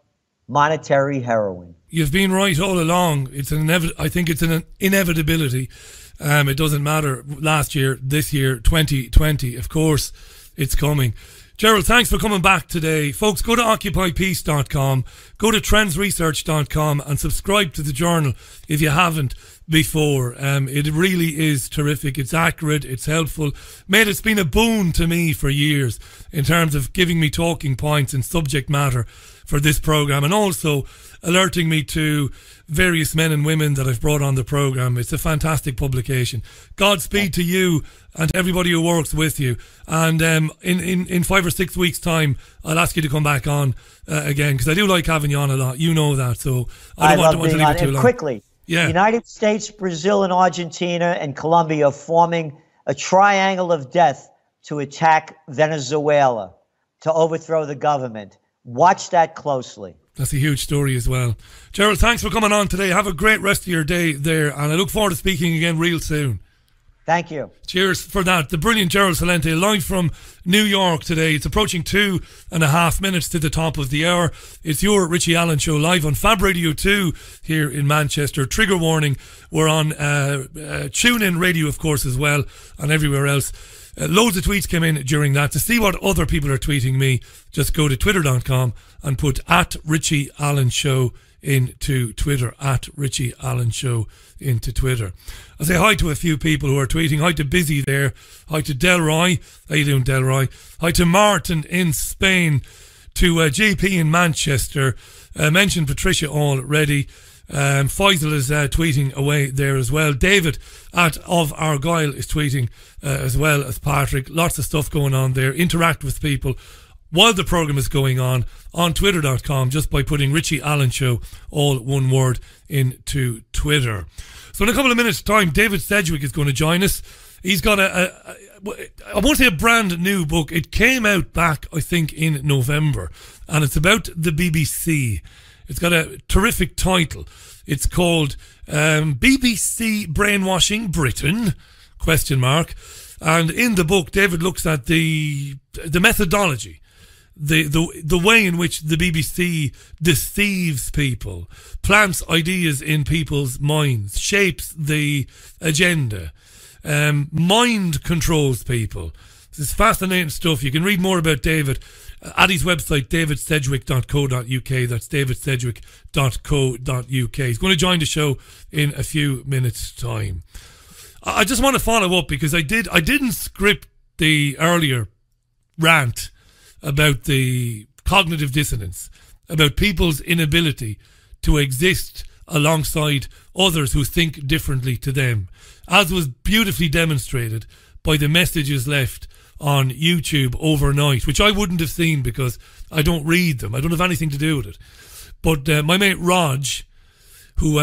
monetary heroin. You've been right all along. It's I think it's an inevitability. It doesn't matter last year, this year, 2020. Of course, it's coming. Gerald, thanks for coming back today. Folks, go to occupypeace.com, go to trendsresearch.com and subscribe to the journal if you haven't before. It really is terrific. It's accurate. It's helpful. Mate, it's been a boon to me for years in terms of giving me talking points and subject matter for this program, and also alerting me to various men and women that I've brought on the program. It's a fantastic publication. Godspeed to you and to everybody who works with you. And in 5 or 6 weeks' time, I'll ask you to come back on again, because I do like having you on a lot. You know that, so I don't want to leave it too long. Quickly, yeah. The United States, Brazil, and Argentina and Colombia are forming a triangle of death to attack Venezuela, to overthrow the government. Watch that closely. That's a huge story as well. Gerald, thanks for coming on today. Have a great rest of your day there, and I look forward to speaking again real soon. Thank you. Cheers for that. The brilliant Gerald Celente, live from New York today. It's approaching 2.5 minutes to the top of the hour. It's your Richie Allen Show live on Fab Radio 2 here in Manchester. Trigger warning, we're on TuneIn Radio, of course, as well, and everywhere else. Loads of tweets came in during that. To see what other people are tweeting me, just go to twitter.com and put @RichieAllenShow into Twitter, @RichieAllenShow into Twitter. I'll say hi to a few people who are tweeting. Hi to Busy there. Hi to Delroy. How you doing, Delroy? Hi to Martin in Spain. To JP in Manchester. Mentioned Patricia already. Faisal is tweeting away there as well. David of Argyle is tweeting as well as Patrick. Lots of stuff going on there. Interact with people while the programme is going on twitter.com, just by putting Richie Allen Show, all one word, into Twitter. So in a couple of minutes' time, David Sedgwick is going to join us. He's got I won't say a brand new book. It came out back, I think, in November, and it's about the BBC. It's got a terrific title. It's called BBC Brainwashing Britain, ? And in the book, David looks at the methodology, the way in which the BBC deceives people, plants ideas in people's minds, shapes the agenda, mind controls people. This is fascinating stuff. You can read more about David at his website, davidsedgwick.co.uk. That's davidsedgwick.co.uk. He's going to join the show in a few minutes' time. I just want to follow up because I didn't script the earlier rant about the cognitive dissonance, about people's inability to exist alongside others who think differently to them, as was beautifully demonstrated by the messages left on YouTube overnight, which I wouldn't have seen because I don't read them. I don't have anything to do with it. But my mate Raj, who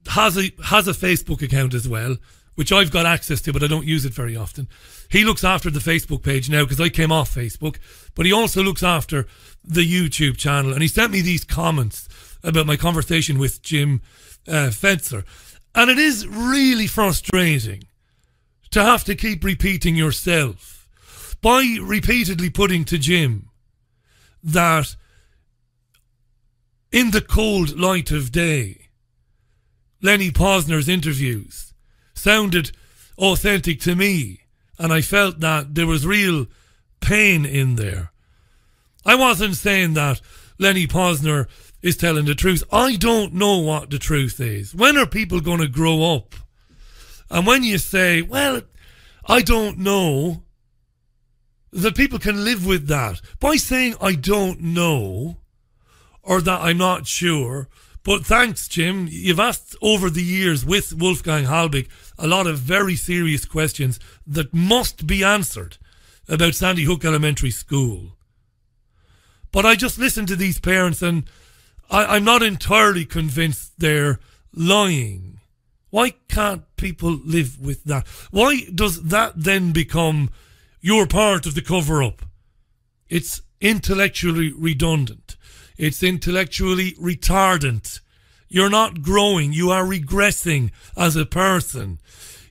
has a Facebook account as well, which I've got access to, but I don't use it very often. He looks after the Facebook page now because I came off Facebook, but he also looks after the YouTube channel. And he sent me these comments about my conversation with Jim Fetzer. And it is really frustrating to have to keep repeating yourself by repeatedly putting to Jim that in the cold light of day, Lenny Posner's interviews sounded authentic to me, and I felt that there was real pain in there. I wasn't saying that Lenny Posner is telling the truth. I don't know what the truth is. When are people going to grow up? And when you say, well, I don't know, that people can live with that. By saying I don't know, or that I'm not sure. But thanks, Jim. You've asked over the years with Wolfgang Halbig a lot of very serious questions that must be answered about Sandy Hook Elementary School. But I just listen to these parents and I'm not entirely convinced they're lying. Why can't people live with that? Why does that then become your part of the cover-up? It's intellectually redundant. It's intellectually retardant. You're not growing. You are regressing as a person.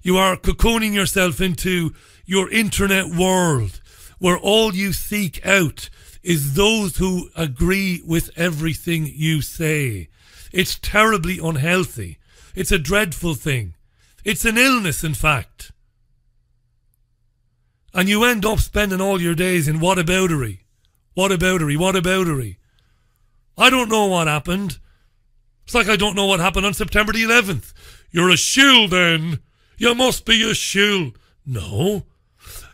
You are cocooning yourself into your internet world where all you seek out is those who agree with everything you say. It's terribly unhealthy. It's a dreadful thing. It's an illness, in fact. And you end up spending all your days in whataboutery. Whataboutery, whataboutery. I don't know what happened. It's like I don't know what happened on September the 11th. You're a shill then. You must be a shill. No.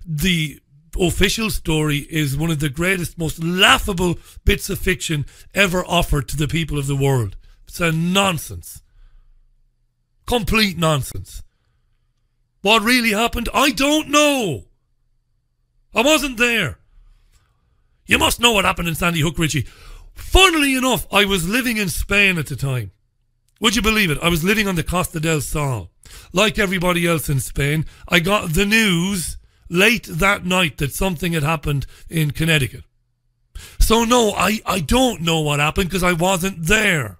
The official story is one of the greatest, most laughable bits of fiction ever offered to the people of the world. It's a nonsense. Complete nonsense. What really happened? I don't know. I wasn't there. You must know what happened in Sandy Hook, Richie. Funnily enough, I was living in Spain at the time. Would you believe it? I was living on the Costa del Sol. Like everybody else in Spain, I got the news late that night that something had happened in Connecticut. So no, I don't know what happened because I wasn't there.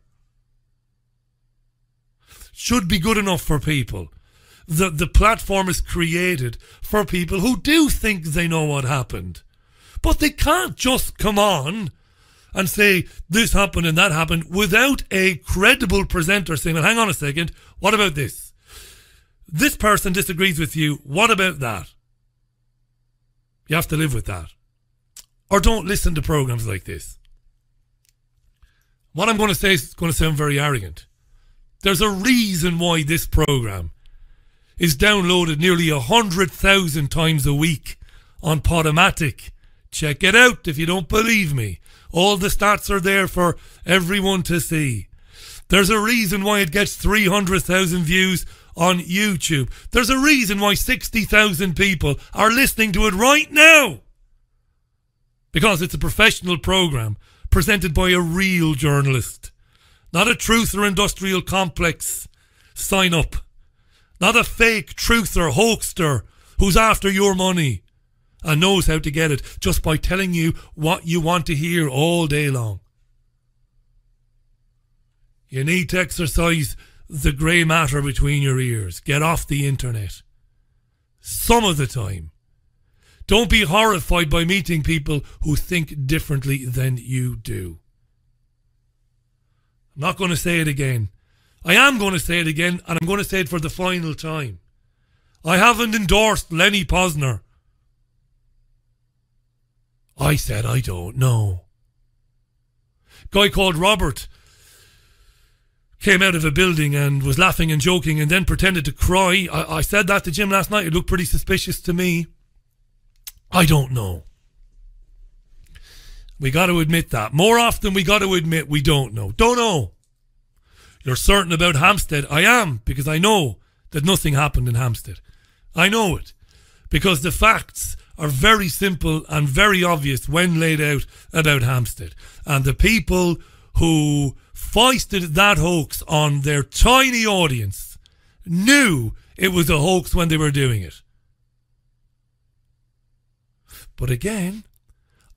Should be good enough for people. The platform is created for people who do think they know what happened. But they can't just come on and say this happened and that happened without a credible presenter saying, well, hang on a second, what about this? This person disagrees with you, what about that? You have to live with that. Or don't listen to programs like this. What I'm going to say is going to sound very arrogant. There's a reason why this program is downloaded nearly 100,000 times a week on Podomatic. Check it out if you don't believe me. All the stats are there for everyone to see. There's a reason why it gets 300,000 views on YouTube. There's a reason why 60,000 people are listening to it right now. Because it's a professional program presented by a real journalist. Not a truth or industrial complex sign up. Not a fake truther, hoaxer who's after your money and knows how to get it just by telling you what you want to hear all day long. You need to exercise the grey matter between your ears. Get off the internet. Some of the time. Don't be horrified by meeting people who think differently than you do. I'm not going to say it again. I am going to say it again, and I'm going to say it for the final time. I haven't endorsed Lenny Posner. I said I don't know. Guy called Robert came out of a building and was laughing and joking and then pretended to cry. I said that to Jim last night. It looked pretty suspicious to me. I don't know. We got to admit that. More often we got to admit we don't know. Don't know. You're certain about Hampstead? I am, because I know that nothing happened in Hampstead. I know it. Because the facts are very simple and very obvious when laid out about Hampstead. And the people who foisted that hoax on their tiny audience knew it was a hoax when they were doing it. But again,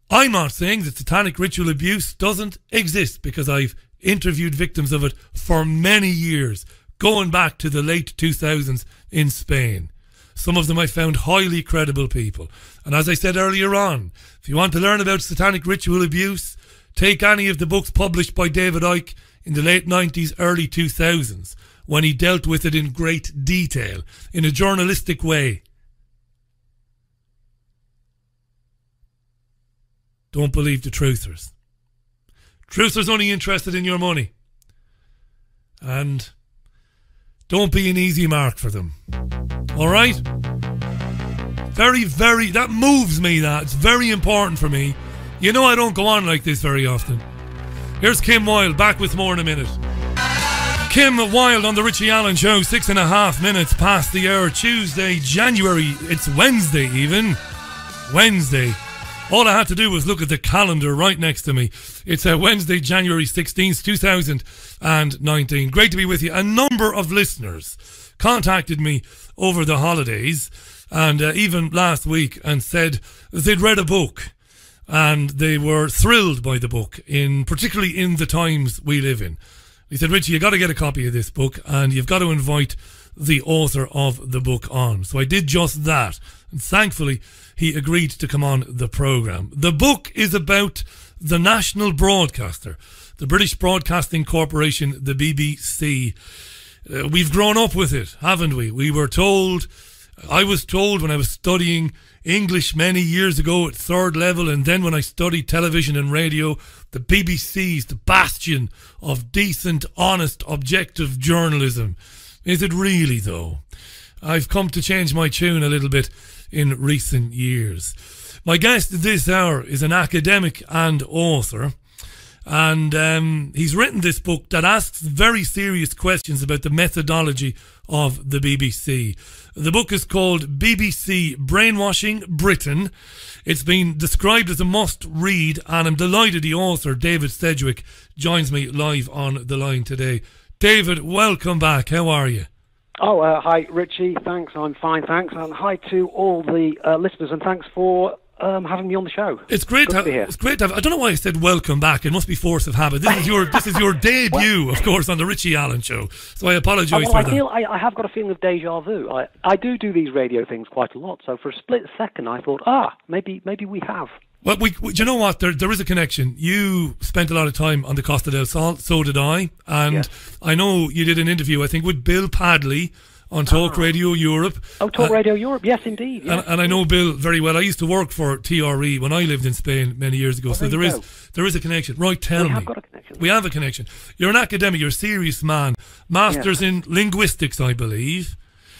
I'm not saying that satanic ritual abuse doesn't exist, because I've interviewed victims of it for many years, going back to the late 2000s in Spain. Some of them I found highly credible people. And as I said earlier on, if you want to learn about satanic ritual abuse, take any of the books published by David Icke in the late 90s, early 2000s, when he dealt with it in great detail, in a journalistic way. Don't believe the truthers. Truthers only interested in your money. And don't be an easy mark for them. Alright? Very, very, that moves me, that. It's very important for me. You know I don't go on like this very often. Here's Kim Wilde, back with more in a minute. Kim Wilde on the Richie Allen Show, 6.5 minutes past the hour, Tuesday, January, it's Wednesday even. Wednesday. All I had to do was look at the calendar right next to me. It's Wednesday, January 16th, 2019. Great to be with you. A number of listeners contacted me over the holidays and even last week and said they'd read a book and they were thrilled by the book, particularly in the times we live in. He said, Richie, you got to get a copy of this book and you've got to invite the author of the book on. So I did just that. And thankfully, he agreed to come on the programme. The book is about the national broadcaster, the British Broadcasting Corporation, the BBC. We've grown up with it, haven't we? I was told when I was studying English many years ago at third level, and then when I studied television and radio, the BBC's the bastion of decent, honest, objective journalism. Is it really, though? I've come to change my tune a little bit in recent years. My guest this hour is an academic and author, and he's written this book that asks very serious questions about the methodology of the BBC. The book is called BBC Brainwashing Britain. It's been described as a must-read, and I'm delighted the author, David Sedgwick, joins me live on the line today. David, welcome back. How are you? Oh, hi, Richie. Thanks. I'm fine, thanks. And hi to all the listeners, and thanks for having me on the show. It's great to be here. It's great to have. I don't know why I said welcome back. It must be force of habit. This is your debut, of course, on the Richie Allen Show. So I apologise for that. I have got a feeling of deja vu. I do these radio things quite a lot. So for a split second, I thought, maybe we have. Well, do you know what? There is a connection. You spent a lot of time on the Costa del Sol, so did I. And yes. I know you did an interview, I think, with Bill Padley on Talk Radio Europe. Oh, Talk Radio Europe, yes, indeed. Yes. And I know Bill very well. I used to work for TRE when I lived in Spain many years ago. So there is a connection. Right, tell me. We have got a connection. We have a connection. You're an academic. You're a serious man. Masters in linguistics, I believe.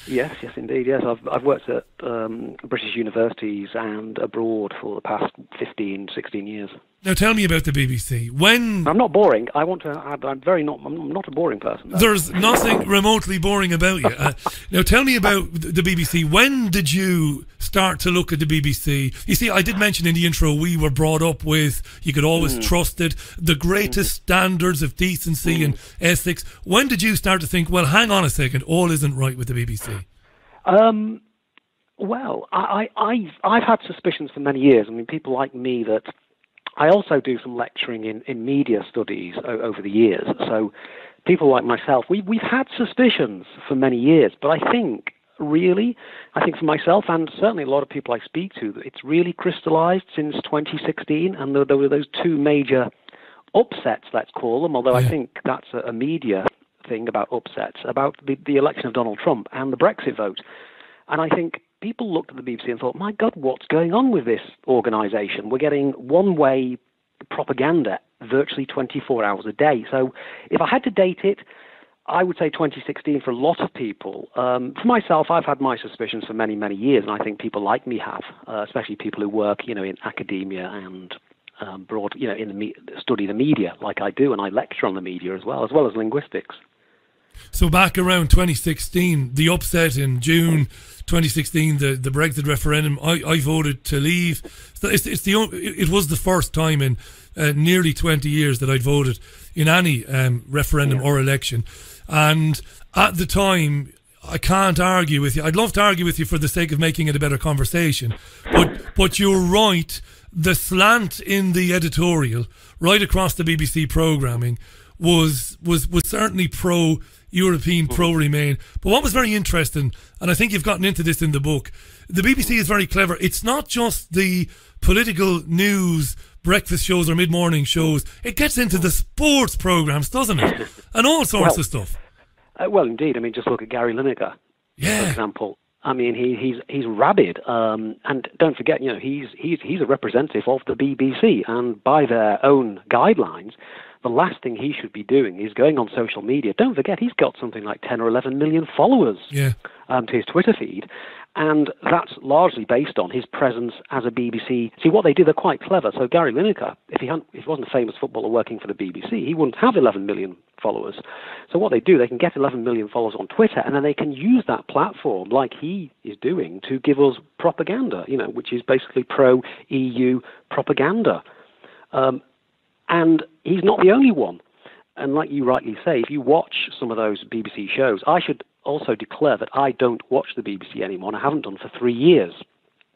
Yes, indeed, yes. I've worked at British universities and abroad for the past 15, 16 years. Now tell me about the BBC. I'm not boring. I want to add, I'm not a boring person. Though. There's nothing remotely boring about you. Now tell me about the BBC. When did you start to look at the BBC? You see, I did mention in the intro we were brought up with, you could always trust it, the greatest standards of decency and ethics. When did you start to think, well, hang on a second, all isn't right with the BBC? Well, I've had suspicions for many years. I mean, people like me that I also do some lecturing in media studies over the years. So people like myself, we've had suspicions for many years. But I think for myself and certainly a lot of people I speak to, it's really crystallized since 2016. And there were those two major upsets, let's call them, although I think that's a media thing about upsets, about the election of Donald Trump and the Brexit vote. And I think people looked at the BBC and thought, my God, what's going on with this organisation? We're getting one-way propaganda virtually 24 hours a day. So if I had to date it, I would say 2016 for a lot of people. For myself, I've had my suspicions for many, many years, and I think people like me have, especially people who work, in academia and study the media like I do, and I lecture on the media as well as linguistics. So back around 2016, the upset in June 2016, the Brexit referendum, I voted to leave. So it was the first time in nearly 20 years that I'd voted in any referendum or election. And at the time, I can't argue with you. I'd love to argue with you for the sake of making it a better conversation. But you're right. The slant in the editorial, right across the BBC programming, was certainly pro-European, pro-Remain. But what was very interesting, and I think you've gotten into this in the book, the BBC is very clever. It's not just the political news breakfast shows or mid-morning shows. It gets into the sports programmes, doesn't it? And all sorts of stuff. Well, indeed. I mean, just look at Gary Lineker, for example. I mean, he's rabid, and don't forget, he's a representative of the BBC, and by their own guidelines, the last thing he should be doing is going on social media. Don't forget, he's got something like 10 or 11 million followers to his Twitter feed, and that's largely based on his presence as a BBC. See, what they do, they're quite clever. So Gary Lineker, if he wasn't a famous footballer working for the BBC, he wouldn't have 11 million followers. So what they do, they can get 11 million followers on Twitter, and then they can use that platform, like he is doing, to give us propaganda, which is basically pro-EU propaganda. And he's not the only one. And like you rightly say, if you watch some of those BBC shows, I should also declare that I don't watch the BBC anymore, and I haven't done for 3 years.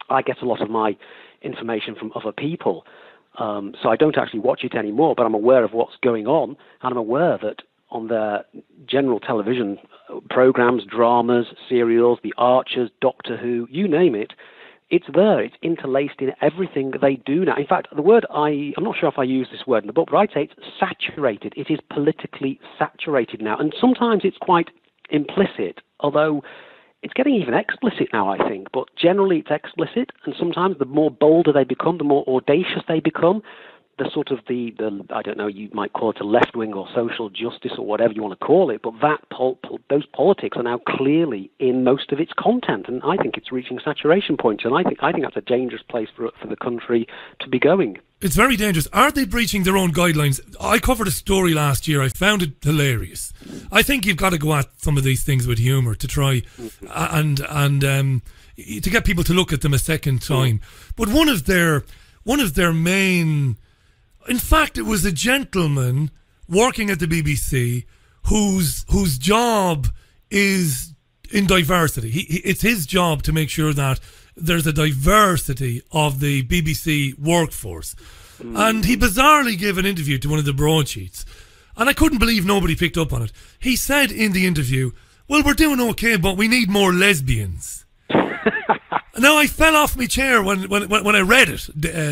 I get a lot of my information from other people, so I don't actually watch it anymore, but I'm aware of what's going on, and I'm aware that on their general television programs, dramas, serials, The Archers, Doctor Who, you name it, it's there. It's interlaced in everything they do now. In fact, the word I'm not sure if I use this word in the book, but I'd say it's saturated. It is politically saturated now. And sometimes it's quite implicit, although it's getting even explicit now, I think. But generally it's explicit, and sometimes the more bolder they become, the more audacious they become, the sort of the I don't know, you might call it a left wing or social justice or whatever you want to call it, but those politics are now clearly in most of its content, and I think it's reaching saturation points, and I think that's a dangerous place for the country to be going. It's very dangerous. Are they breaching their own guidelines? I covered a story last year. I found it hilarious. I think you've got to go at some of these things with humour to try and to get people to look at them a second time. But one of their main, in fact, it was a gentleman working at the BBC whose job is in diversity. It's his job to make sure that there's a diversity of the BBC workforce. And he bizarrely gave an interview to one of the broadsheets, and I couldn't believe nobody picked up on it. He said in the interview, well, we're doing okay, but we need more lesbians. Now, I fell off my chair when I read it,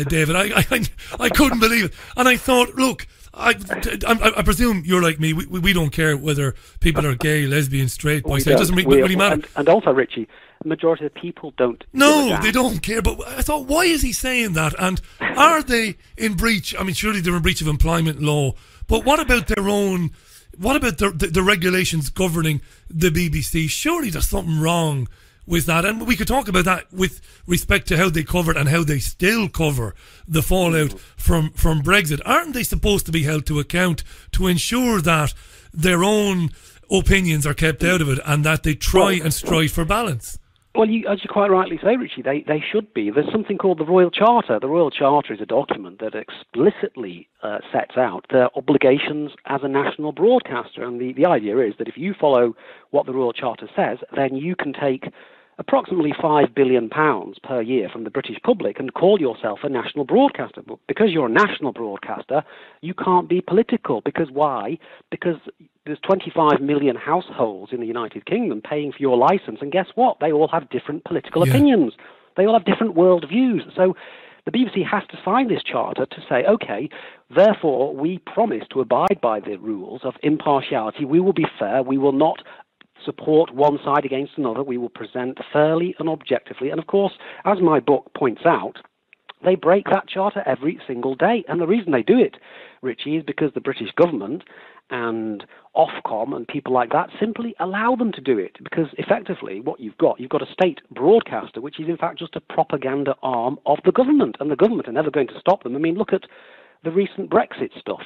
David. I couldn't believe it. And I thought, look, I presume you're like me. We don't care whether people are gay, lesbian, straight, bisexual. It doesn't really matter. And also, Richie, the majority of people don't. No, they don't care. But I thought, why is he saying that? And are they in breach? I mean, surely they're in breach of employment law. But what about their own? What about the regulations governing the BBC? Surely there's something wrong with that, and we could talk about that with respect to how they covered and how they still cover the fallout from Brexit. Aren't they supposed to be held to account to ensure that their own opinions are kept out of it and that they try and strive for balance? Well, as you quite rightly say, Richie, they should be. There's something called the Royal Charter. The Royal Charter is a document that explicitly sets out their obligations as a national broadcaster. And the idea is that if you follow what the Royal Charter says, then you can take approximately £5 billion per year from the British public and call yourself a national broadcaster. But because you're a national broadcaster, you can't be political. Because why? Because there's 25 million households in the United Kingdom paying for your license, and guess what? They all have different political opinions. They all have different world views. So the BBC has to sign this charter to say, okay, therefore we promise to abide by the rules of impartiality. We will be fair. We will not support one side against another. We will present fairly and objectively. And of course, as my book points out, they break that charter every single day. And the reason they do it, Richie, is because the British government and Ofcom and people like that simply allow them to do it, because effectively what you've got a state broadcaster which is in fact just a propaganda arm of the government, and the government are never going to stop them. I mean, look at the recent Brexit stuff.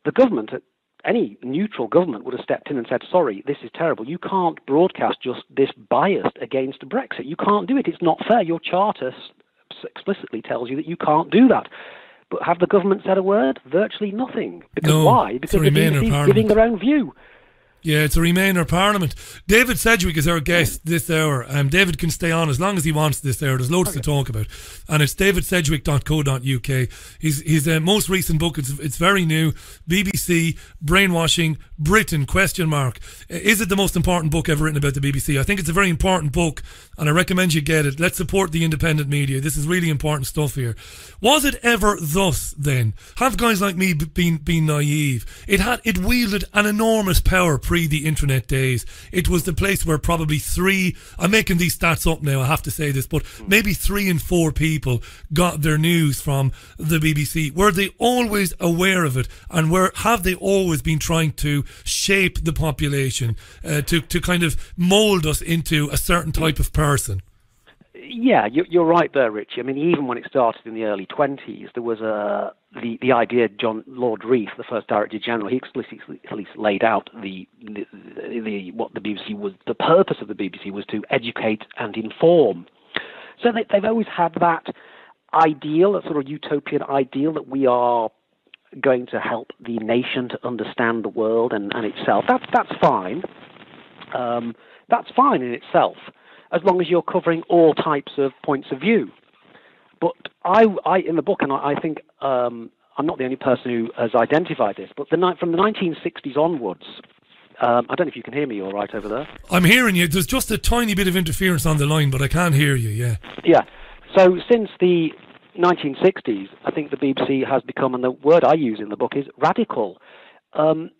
The government, any neutral government, would have stepped in and said, sorry, this is terrible. You can't broadcast just this biased against Brexit. You can't do it. It's not fair. Your charter explicitly tells you that you can't do that. But have the government said a word? Virtually nothing. Because no, why? Because the BBC is giving their own view. Yeah, it's a Remainer Parliament. David Sedgwick is our guest this hour. David can stay on as long as he wants this hour. There's loads to talk about. And it's davidsedgwick.co.uk. His most recent book, it's very new, BBC, Brainwashing, Britain, ? Is it the most important book ever written about the BBC? I think it's a very important book, and I recommend you get it. Let's support the independent media. This is really important stuff here. Was it ever thus, then? Have guys like me been naive? It wielded an enormous power pre the internet days. It was the place where probably I'm making these stats up now, I have to say this, but maybe 3 in 4 people got their news from the BBC. Were they always aware of it, and have they always been trying to shape the population to kind of mould us into a certain type of person? Yeah, you're right there, Richie. I mean, even when it started in the early 20s, there was the idea. Lord Reith, the first Director General, he explicitly laid out what the BBC was. The purpose of the BBC was to educate and inform. So they've always had that ideal, that sort of utopian ideal, that we are going to help the nation to understand the world and itself. That's fine. That's fine in itself, as long as you're covering all types of points of view. But I in the book, and I think I'm not the only person who has identified this, but from the 1960s onwards, I don't know if you can hear me all right over there. I'm hearing you. There's just a tiny bit of interference on the line, but I can hear you, yeah. Yeah. So since the 1960s, I think the BBC has become, and the word I use in the book is radical.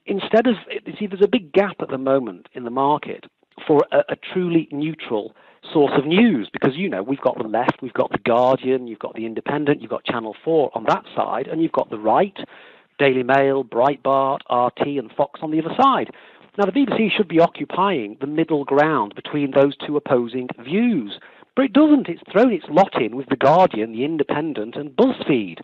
Instead of, there's a big gap at the moment in the market for a truly neutral source of news, because, we've got the left, we've got The Guardian, you've got The Independent, you've got Channel 4 on that side, and you've got the right, Daily Mail, Breitbart, RT and Fox on the other side. Now, the BBC should be occupying the middle ground between those two opposing views, but it doesn't. It's thrown its lot in with The Guardian, The Independent and BuzzFeed.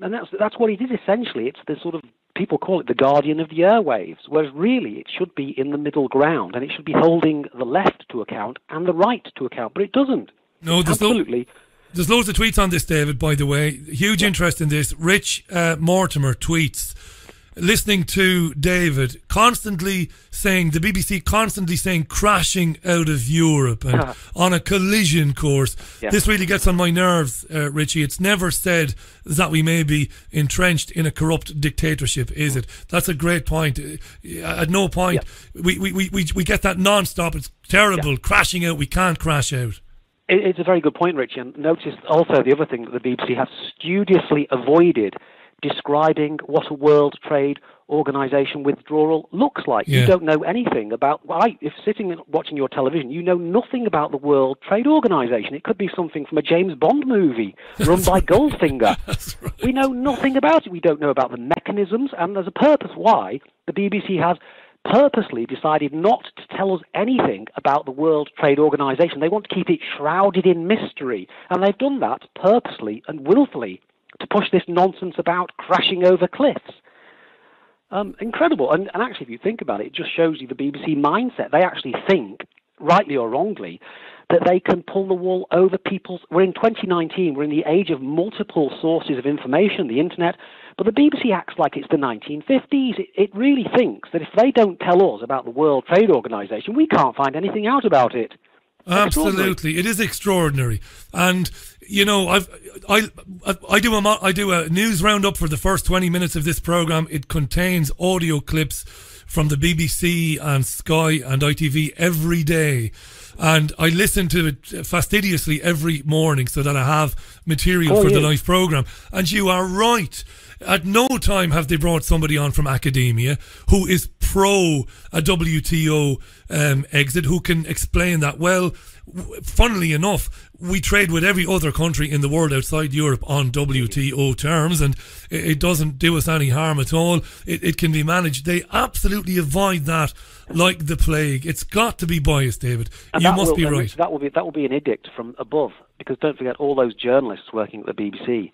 And that's what it is essentially. It's the sort of, people call it the guardian of the airwaves, whereas really it should be in the middle ground, and it should be holding the left to account and the right to account, but it doesn't. No, absolutely. There's loads of tweets on this, David, by the way. Huge interest in this. Rich Mortimer tweets, listening to David constantly saying, the BBC constantly saying crashing out of Europe and on a collision course. Yeah. This really gets on my nerves, Richie. It's never said that we may be entrenched in a corrupt dictatorship, is it? That's a great point. At no point, we get that non-stop. It's terrible. Crashing out, we can't crash out. It's a very good point, Richie. And notice also the other thing that the BBC has studiously avoided describing what a World Trade Organization withdrawal looks like. Yeah. You don't know anything about, if sitting and watching your television, you know nothing about the World Trade Organization. It could be something from a James Bond movie run by Goldfinger. Right. We know nothing about it. We don't know about the mechanisms, and there's a purpose why the BBC has purposely decided not to tell us anything about the World Trade Organization. They want to keep it shrouded in mystery, and they've done that purposely and willfully to push this nonsense about crashing over cliffs. Incredible. And actually, if you think about it, it just shows you the BBC mindset. They actually think, rightly or wrongly, that they can pull the wool over people's... We're in 2019, we're in the age of multiple sources of information, the internet, but the BBC acts like it's the 1950s. It really thinks that if they don't tell us about the World Trade Organization, we can't find anything out about it. Absolutely, it is extraordinary, and I do a news roundup for the first 20 minutes of this program. It contains audio clips from the BBC and Sky and ITV every day, and I listen to it fastidiously every morning so that I have material for the live program. And you are right. At no time have they brought somebody on from academia who is pro a WTO exit, who can explain that. Well, funnily enough, we trade with every other country in the world outside Europe on WTO terms, and it doesn't do us any harm at all. It can be managed. They absolutely avoid that like the plague. It's got to be biased, David. And you must be right. That will be an edict from above, because don't forget all those journalists working at the BBC.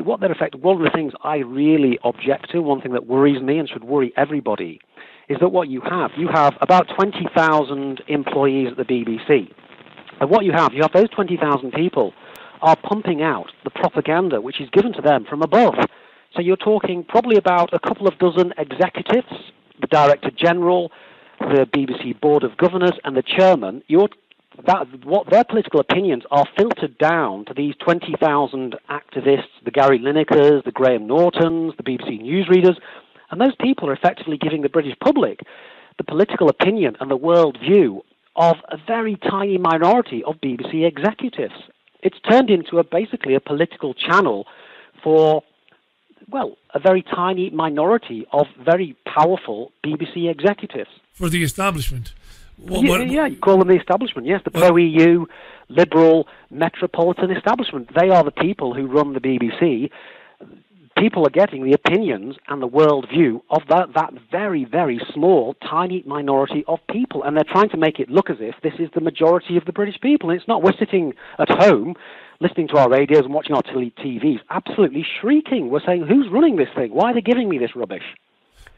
One of the things I really object to, one thing that worries me and should worry everybody, is that what you have about 20,000 employees at the BBC. And what you have those 20,000 people are pumping out the propaganda which is given to them from above. So you're talking probably about a couple of dozen executives, the Director General, the BBC Board of Governors, and the Chairman. What their political opinions are filtered down to these 20,000 activists, the Gary Linekers, the Graham Nortons, the BBC newsreaders, and those people are effectively giving the British public the political opinion and the world view of a very tiny minority of BBC executives. It's turned into basically a political channel for, well, a very tiny minority of very powerful BBC executives. For the establishment. Yeah, you call them the establishment, yes, the pro-EU, liberal, metropolitan establishment. They are the people who run the BBC. People are getting the opinions and the world view of that very, very small, tiny minority of people, and they're trying to make it look as if this is the majority of the British people, and it's not. We're sitting at home, listening to our radios and watching our TVs, absolutely shrieking. We're saying, who's running this thing? Why are they giving me this rubbish?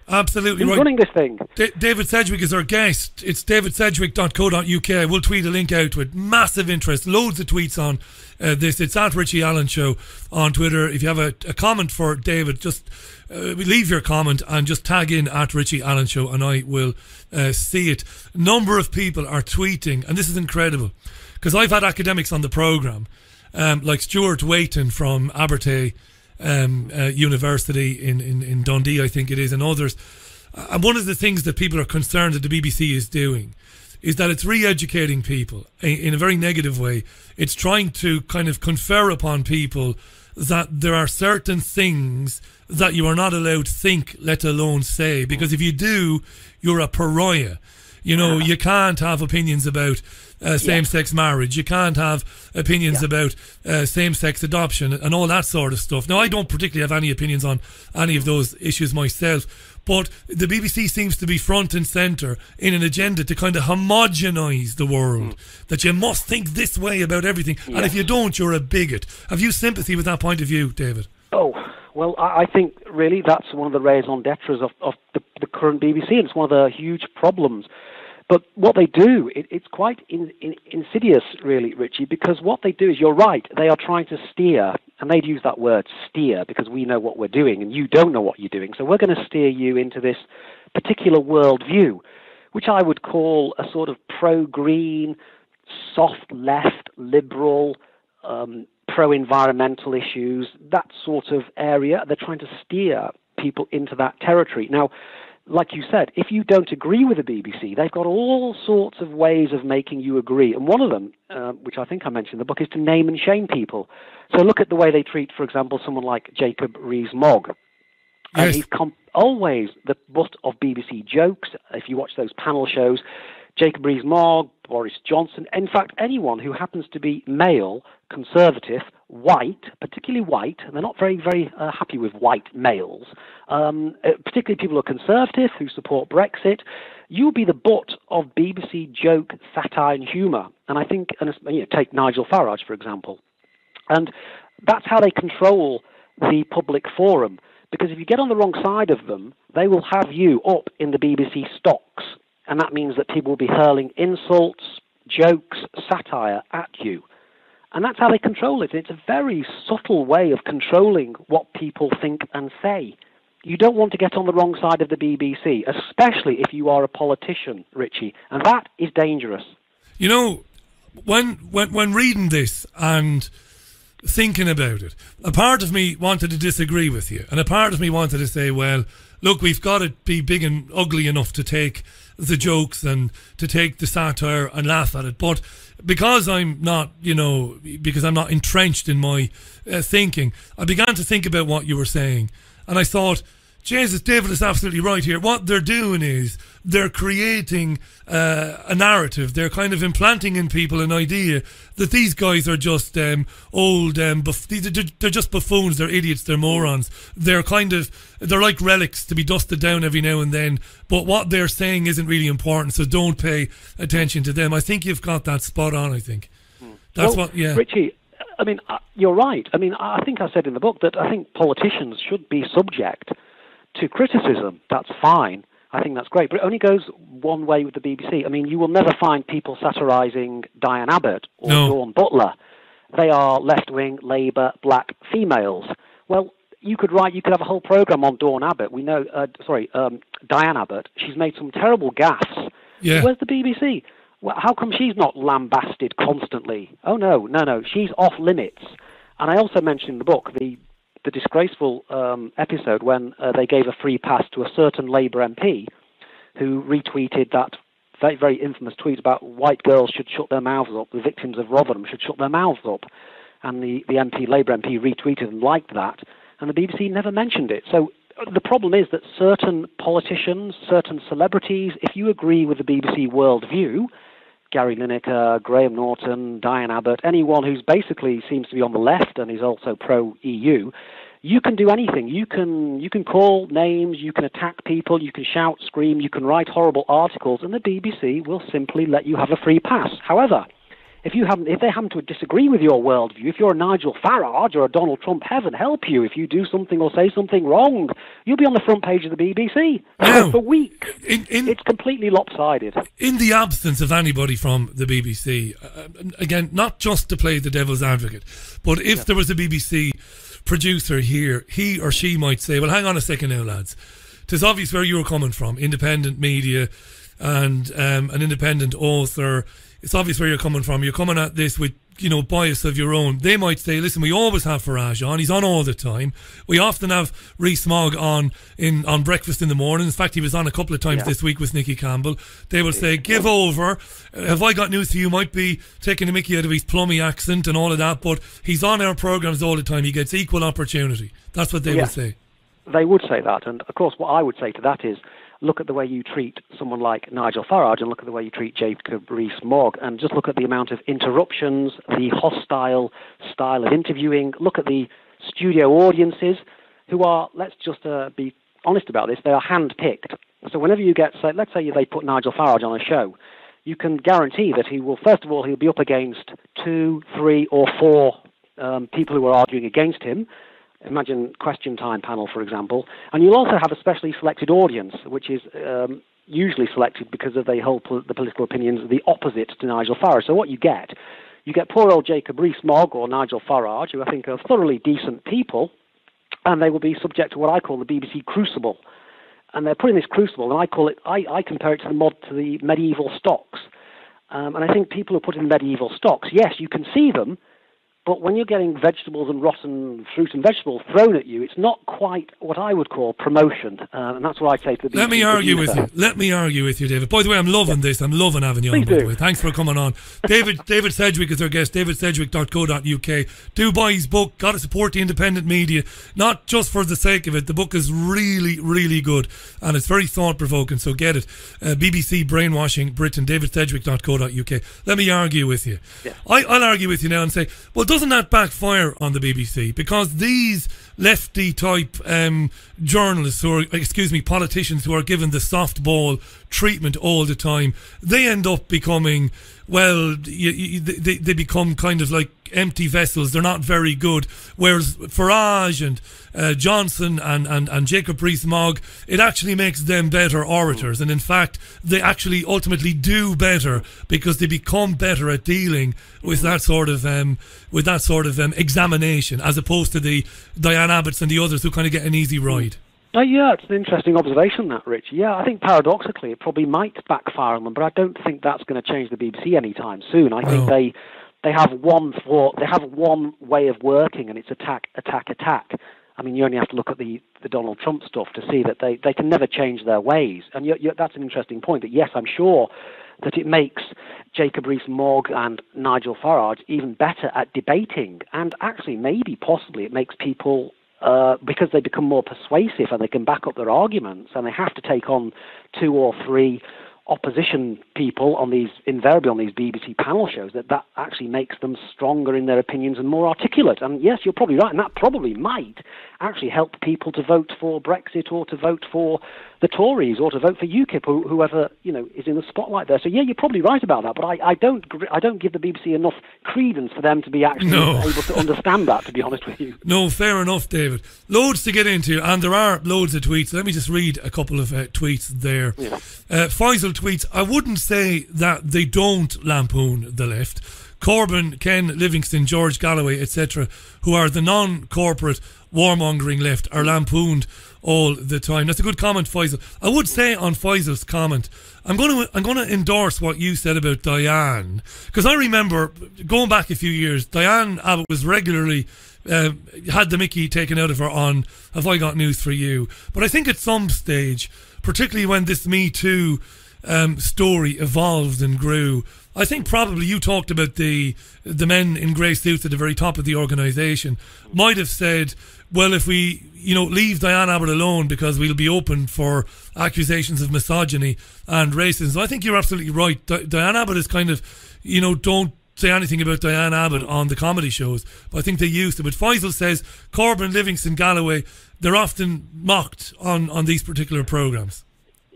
Absolutely Who's right. running this thing? David Sedgwick is our guest. It's davidsedgwick.co.uk. We'll tweet a link out with massive interest. Loads of tweets on this. It's at Richie Allen Show on Twitter. If you have a comment for David, just leave your comment and just tag in at Richie Allen Show, and I will see it. Number of people are tweeting, and this is incredible, because I've had academics on the programme, like Stuart Waiton from Abertay University in Dundee, I think it is, and others. And one of the things that people are concerned that the BBC is doing is that it's re-educating people in a very negative way. It's trying to kind of confer upon people that there are certain things that you are not allowed to think, let alone say, because if you do, you're a pariah. You know, you can't have opinions about same-sex marriage. You can't have opinions about same-sex adoption and all that sort of stuff. Now, I don't particularly have any opinions on any of those issues myself, but the BBC seems to be front and centre in an agenda to kind of homogenise the world, that you must think this way about everything, and if you don't, you're a bigot. Have you sympathy with that point of view, David? Oh, well, I think really that's one of the raison d'etres of the current BBC, and it's one of the huge problems. But what they do, it's quite insidious, really, Richie, because what they do is, you're right, they are trying to steer, and they'd use that word, steer, because we know what we're doing, and you don't know what you're doing, so we're going to steer you into this particular worldview, which I would call a sort of pro-green, soft left, liberal, pro-environmental issues, that sort of area. They're trying to steer people into that territory. Now, like you said, if you don't agree with the BBC, they've got all sorts of ways of making you agree. And one of them, which I think I mentioned in the book, is to name and shame people. So look at the way they treat, for example, someone like Jacob Rees-Mogg. Yes. And he's always the butt of BBC jokes. If you watch those panel shows, Jacob Rees-Mogg, Boris Johnson, in fact, anyone who happens to be male, conservative, white, particularly white, and they're not very, very happy with white males, particularly people who are conservative, who support Brexit, you'll be the butt of BBC joke, satire and humour. And I think, take Nigel Farage, for example. And that's how they control the public forum, because if you get on the wrong side of them, they will have you up in the BBC stocks. And that means that people will be hurling insults, jokes, satire at you. And that's how they control it. It's a very subtle way of controlling what people think and say. You don't want to get on the wrong side of the BBC, especially if you are a politician, Richie. And that is dangerous. You know, when reading this and thinking about it, a part of me wanted to disagree with you. And a part of me wanted to say, well, look, we've got to be big and ugly enough to take the jokes and to take the satire and laugh at it. But because I'm not entrenched in my thinking, I began to think about what you were saying. And I thought, Jesus, David is absolutely right here. What they're doing is they're creating a narrative. They're kind of implanting in people an idea that these guys are just old, they're just buffoons, they're idiots, they're morons. They're like relics to be dusted down every now and then, but what they're saying isn't really important, so don't pay attention to them. I think you've got that spot on, I think. That's Richie, I mean, you're right. I mean, I think I said in the book that I think politicians should be subject to criticism. That's fine. I think that's great. But it only goes one way with the BBC. I mean, you will never find people satirising Diane Abbott or Dawn Butler. They are left-wing, Labour, black females. Well, you could have a whole programme on Dawn Abbott. We know, Diane Abbott. She's made some terrible gaffes. Yeah. Where's the BBC? Well, how come she's not lambasted constantly? Oh, no. She's off limits. And I also mentioned in the book the disgraceful episode when they gave a free pass to a certain Labour MP who retweeted that very, very infamous tweet about white girls should shut their mouths up, the victims of Rotherham should shut their mouths up. And the Labour MP retweeted and liked that, and the BBC never mentioned it. So the problem is that certain politicians, certain celebrities, if you agree with the BBC worldview, Gary Lineker, Graham Norton, Diane Abbott, anyone who's basically seems to be on the left and is also pro-EU, you can do anything. You can call names, you can attack people, you can shout, scream, you can write horrible articles, and the BBC will simply let you have a free pass. However, if they happen to disagree with your worldview, if you're a Nigel Farage or a Donald Trump, heaven help you. If you do something or say something wrong, you'll be on the front page of the BBC for weeks. It's completely lopsided. In the absence of anybody from the BBC, again, not just to play the devil's advocate, but if there was a BBC producer here, he or she might say, well, hang on a second now, lads. 'Tis obvious where you're coming from, independent media and an independent author. It's obvious where you're coming from. You're coming at this with, bias of your own. They might say, listen, we always have Farage on. He's on all the time. We often have Rees-Mogg on Breakfast in the Morning. In fact, he was on a couple of times this week with Nicky Campbell. They will say, give over. Have I got news for you? Might be taking a mickey out of his plummy accent and all of that, but he's on our programmes all the time. He gets equal opportunity. That's what they would say. They would say that. And, of course, what I would say to that is, look at the way you treat someone like Nigel Farage and look at the way you treat Jacob Rees-Mogg and just look at the amount of interruptions, the hostile style of interviewing. Look at the studio audiences who are, let's just be honest about this, they are hand-picked. So whenever you get, let's say they put Nigel Farage on a show, you can guarantee that he will, first of all, he'll be up against 2, 3 or 4 people who are arguing against him. Imagine Question Time panel, for example. And you'll also have a specially selected audience, which is usually selected because of they hold the political opinions the opposite to Nigel Farage. So what you get poor old Jacob Rees-Mogg or Nigel Farage, who I think are thoroughly decent people, and they will be subject to what I call the BBC crucible. And they're put in this crucible, and I compare it to the medieval stocks. And I think people who put in medieval stocks, yes, you can see them, but when you're getting vegetables and rotten fruit and vegetables thrown at you, it's not quite what I would call promotion. And that's what I'd say to the BBC. Let me argue with you, David. By the way, I'm loving this. I'm loving having you on, by the way. Thanks for coming on. David Sedgwick is our guest, davidsedgwick.co.uk. Do buy his book. Got to support the independent media, not just for the sake of it. The book is really, really good, and it's very thought-provoking, so get it. BBC Brainwashing Britain, davidsedgwick.co.uk. Let me argue with you. Yeah. I'll argue with you now and say, well, doesn't that backfire on the BBC? Because these lefty type journalists politicians who are given the softball treatment all the time, they end up becoming, well, they become kind of like empty vessels. They're not very good. Whereas Farage and Johnson and Jacob Rees-Mogg, it actually makes them better orators. And in fact, they actually ultimately do better because they become better at dealing with that sort of examination, as opposed to the Diane Abbotts and the others who kind of get an easy ride. Yeah, it's an interesting observation, that, Rich. Yeah, I think paradoxically it probably might backfire on them, but I don't think that's going to change the BBC anytime soon. I think they have one way of working, and it's attack. I mean, you only have to look at the Donald Trump stuff to see that they can never change their ways. And that's an interesting point, that yes, I'm sure that it makes Jacob Rees-Mogg and Nigel Farage even better at debating. And actually, maybe, possibly, it makes people because they become more persuasive and they can back up their arguments, and they have to take on 2 or 3 opposition people invariably on these BBC panel shows, that actually makes them stronger in their opinions and more articulate. And yes, you're probably right, and that probably might actually help people to vote for Brexit or to vote for the Tories or to vote for UKIP, or whoever is in the spotlight there. So yeah, you're probably right about that, but I don't give the BBC enough credence for them to be actually able to understand that, to be honest with you. No, fair enough, David. Loads to get into, and there are loads of tweets. Let me just read a couple of tweets there. Yeah. Faisal tweets, I wouldn't say that they don't lampoon the left. Corbyn, Ken Livingstone, George Galloway, etc., who are the non-corporate warmongering left, are lampooned all the time. That's a good comment, Faisal. I would say on Faisal's comment, I'm going to endorse what you said about Diane, because I remember going back a few years, Diane Abbott was regularly had the mickey taken out of her on Have I Got News For You. But I think at some stage, particularly when this Me Too story evolved and grew, I think probably you talked about the men in grey suits at the very top of the organisation might have said, well, if we leave Diane Abbott alone, because we'll be open for accusations of misogyny and racism. So I think you're absolutely right. Diane Abbott is kind of, don't say anything about Diane Abbott on the comedy shows, but I think they used to. But Faisal says Corbyn, Livingstone, Galloway, they're often mocked on these particular programmes.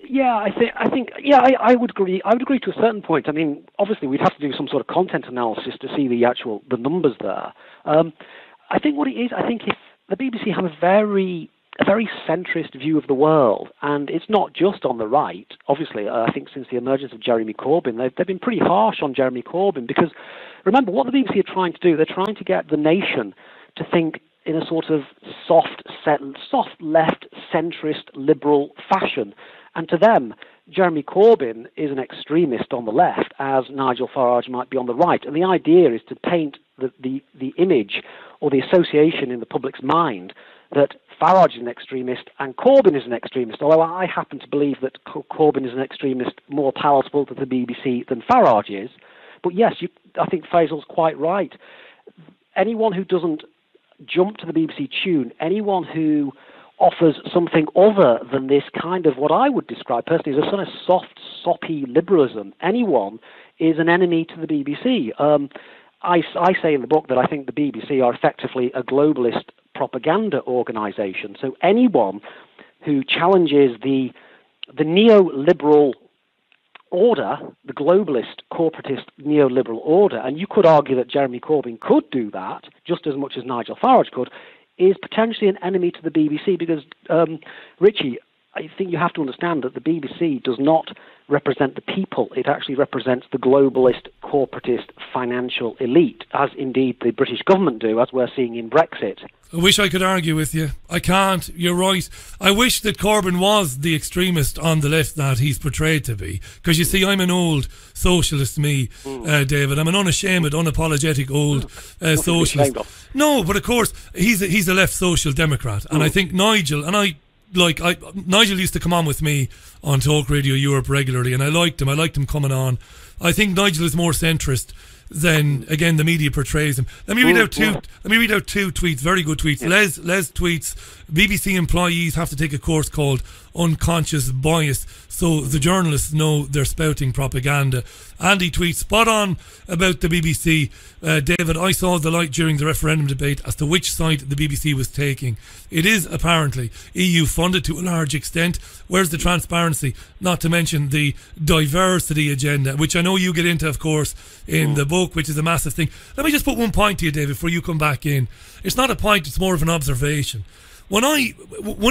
Yeah, I would agree. I would agree to a certain point. I mean, obviously, we'd have to do some sort of content analysis to see the numbers there. I think what it is, I think if the BBC have a very centrist view of the world, and it's not just on the right. Obviously, I think since the emergence of Jeremy Corbyn, they've been pretty harsh on Jeremy Corbyn, because remember what the BBC are trying to do. They're trying to get the nation to think in a sort of soft left, centrist, liberal fashion. And to them, Jeremy Corbyn is an extremist on the left, as Nigel Farage might be on the right. And the idea is to paint the image or the association in the public's mind that Farage is an extremist and Corbyn is an extremist, although I happen to believe that Corbyn is an extremist more palatable to the BBC than Farage is. But yes, I think Faisal's quite right. Anyone who doesn't jump to the BBC tune, anyone who offers something other than this kind of what I would describe personally as a sort of soft, soppy liberalism, anyone is an enemy to the BBC. I say in the book that I think the BBC are effectively a globalist propaganda organisation. So anyone who challenges the neoliberal order, the globalist, corporatist, neoliberal order, and you could argue that Jeremy Corbyn could do that just as much as Nigel Farage could, is potentially an enemy to the BBC, because, Richie, I think you have to understand that the BBC does not represent the people. It actually represents the globalist, corporatist, financial elite, as indeed the British government do, as we're seeing in Brexit. I wish I could argue with you. I can't. You're right. I wish that Corbyn was the extremist on the left that he's portrayed to be. Because you see, I'm an old socialist, David. I'm an unashamed, unapologetic old socialist. No, but of course, he's a left social democrat. And I think Nigel, Nigel used to come on with me on Talk Radio Europe regularly, and I liked him coming on. I think Nigel is more centrist than, again, the media portrays him. Let me read out two tweets, very good tweets. Yeah. Les tweets, BBC employees have to take a course called Unconscious Bias, so the journalists know they're spouting propaganda. Andy tweets, spot on about the BBC. David, I saw the light during the referendum debate as to which side the BBC was taking. It is apparently EU funded to a large extent. Where's the transparency? Not to mention the diversity agenda, which I know you get into, of course, in the book, which is a massive thing. Let me just put one point to you, David, before you come back in. It's not a point, it's more of an observation. One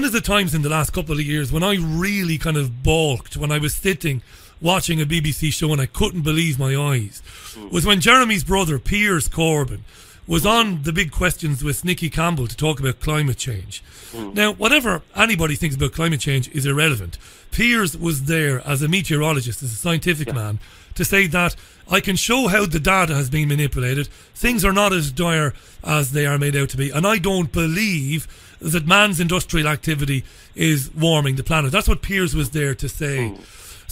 of the times in the last couple of years when I really kind of balked, when I was sitting watching a BBC show and I couldn't believe my eyes, was when Jeremy's brother, Piers Corbyn, was on the big questions with Nicky Campbell to talk about climate change. Now, whatever anybody thinks about climate change is irrelevant. Piers was there as a meteorologist, as a scientific man, to say that I can show how the data has been manipulated. Things are not as dire as they are made out to be. And I don't believe that man's industrial activity is warming the planet. That's what Piers was there to say.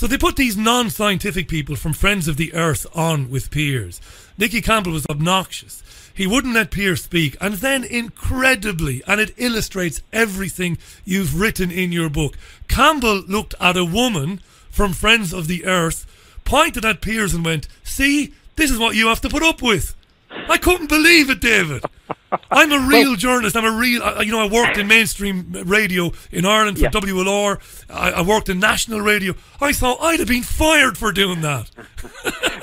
So they put these non-scientific people from Friends of the Earth on with Piers. Nicky Campbell was obnoxious. He wouldn't let Piers speak. And then incredibly, and it illustrates everything you've written in your book, Campbell looked at a woman from Friends of the Earth, pointed at Piers and went, "See, this is what you have to put up with." I couldn't believe it, David. I'm a real journalist. I'm a real, I worked in mainstream radio in Ireland for WLR. I worked in national radio. I thought I'd have been fired for doing that.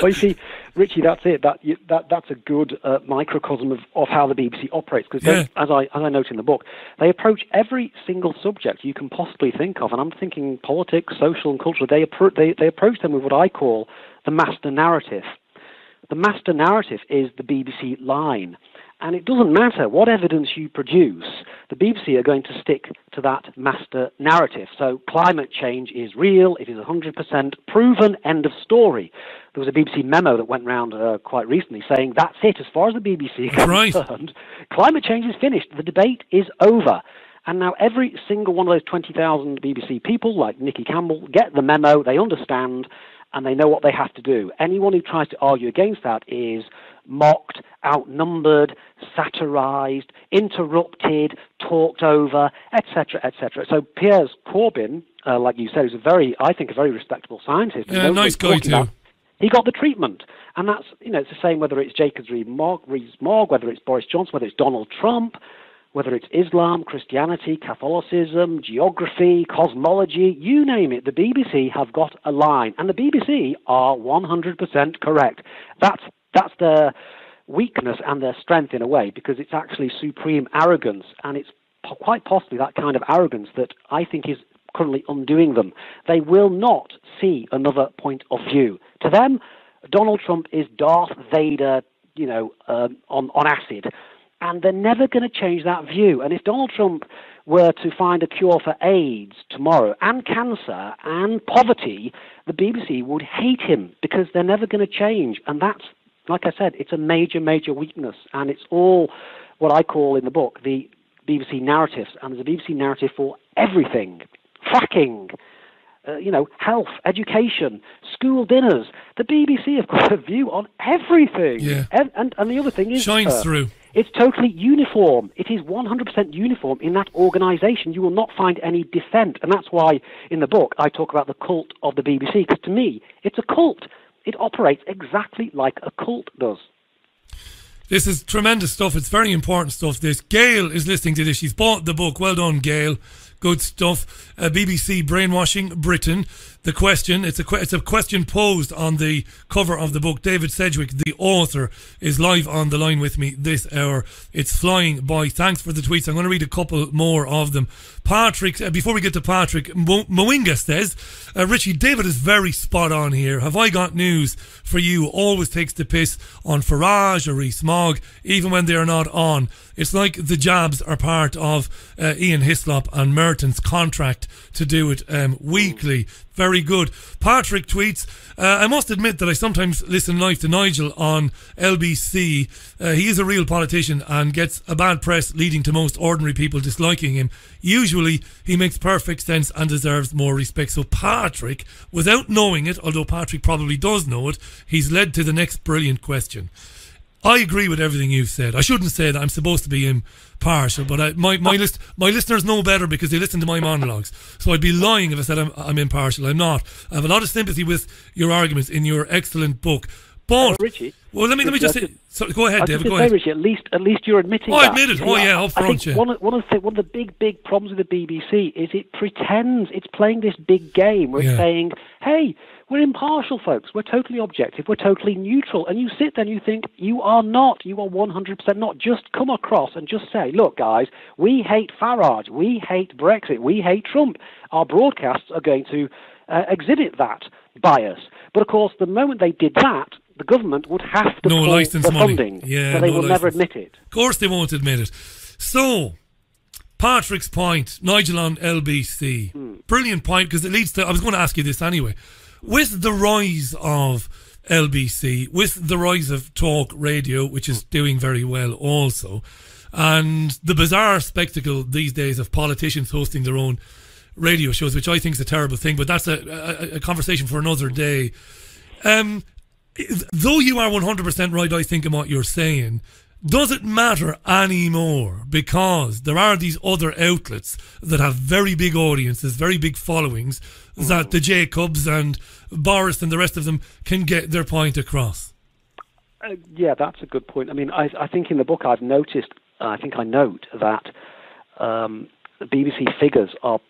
Well, you see, Richie, that's it. That's a good microcosm of how the BBC operates. Because as I note in the book, they approach every single subject you can possibly think of, and I'm thinking politics, social, and cultural. They approach them with what I call the master narrative. The master narrative is the BBC line. And it doesn't matter what evidence you produce, the BBC are going to stick to that master narrative. So climate change is real, it is 100% proven, end of story. There was a BBC memo that went round quite recently saying that's it, as far as the BBC is concerned. Climate change is finished, the debate is over. And now every single one of those 20,000 BBC people, like Nicky Campbell, get the memo, they understand, and they know what they have to do. Anyone who tries to argue against that is mocked, outnumbered, satirised, interrupted, talked over, etc., etc. So Piers Corbyn, like you said, is I think a very respectable scientist. Yeah, nice guy too. He got the treatment. And that's, it's the same whether it's Jacobs Rees-Mogg, whether it's Boris Johnson, whether it's Donald Trump, whether it's Islam, Christianity, Catholicism, geography, cosmology, you name it, the BBC have got a line. And the BBC are 100% correct. That's their weakness and their strength in a way, because it's actually supreme arrogance, and it's quite possibly that kind of arrogance that I think is currently undoing them. They will not see another point of view. To them, Donald Trump is Darth Vader, on acid. And they're never going to change that view. And if Donald Trump were to find a cure for AIDS tomorrow, and cancer, and poverty, the BBC would hate him, because they're never going to change. And that's, like I said, it's a major, major weakness. And it's all what I call in the book the BBC narratives. And there's a BBC narrative for everything. Fracking, health, education, school dinners. The BBC have got a view on everything. Yeah. And the other thing is... Shines through. It's totally uniform. It is 100% uniform in that organisation. You will not find any dissent. And that's why in the book I talk about the cult of the BBC, because to me, it's a cult. It operates exactly like a cult does. This is tremendous stuff. It's very important stuff, this. Gail is listening to this. She's bought the book. Well done, Gail. Good stuff. BBC Brainwashing Britain. The question, it's a question posed on the cover of the book. David Sedgwick, the author, is live on the line with me this hour. It's flying by. Thanks for the tweets. I'm going to read a couple more of them. Patrick, before we get to Patrick, Mwinga says, Richie, David is very spot on here. Have I got news for you? Always takes the piss on Farage or Rees-Mogg, even when they are not on. It's like the jabs are part of Ian Hislop and Merton's contract to do it weekly. Very good. Patrick tweets, I must admit that I sometimes listen live to Nigel on LBC. He is a real politician and gets a bad press, leading to most ordinary people disliking him. Usually he makes perfect sense and deserves more respect. So Patrick, without knowing it, although Patrick probably does know it, he's led to the next brilliant question. I agree with everything you've said. I shouldn't say that. I'm supposed to be impartial, but my listeners know better because they listen to my monologues. So I'd be lying if I said I'm impartial. I'm not. I have a lot of sympathy with your arguments in your excellent book. But Richie, well, let me just say. So, go ahead, David. Go ahead. Richie, at least you're admitting. I that. admit it. Oh yeah, up front. Yeah. One of the big problems with the BBC is it pretends it's playing this big game where it's saying, "Hey, we're impartial, folks. We're totally objective. We're totally neutral." And you sit there and you think, you are not. You are 100% not. Just come across and just say, "Look, guys, we hate Farage. We hate Brexit. We hate Trump. Our broadcasts are going to exhibit that bias." But of course, the moment they did that, the government would have to pull the funding. Yeah, so they will never admit it. Of course they won't admit it. So, Patrick's point, Nigel on LBC. Brilliant point, because it leads to... I was going to ask you this anyway. With the rise of LBC, with the rise of talk radio, which is doing very well also, and the bizarre spectacle these days of politicians hosting their own radio shows, which I think is a terrible thing, but that's a conversation for another day. Though you are 100% right, I think, in what you're saying, does it matter anymore? Because there are these other outlets that have very big audiences, very big followings, that the Jacobs and Boris and the rest of them can get their point across. Yeah, that's a good point. I mean, I think in the book I've noticed, I note that the BBC figures are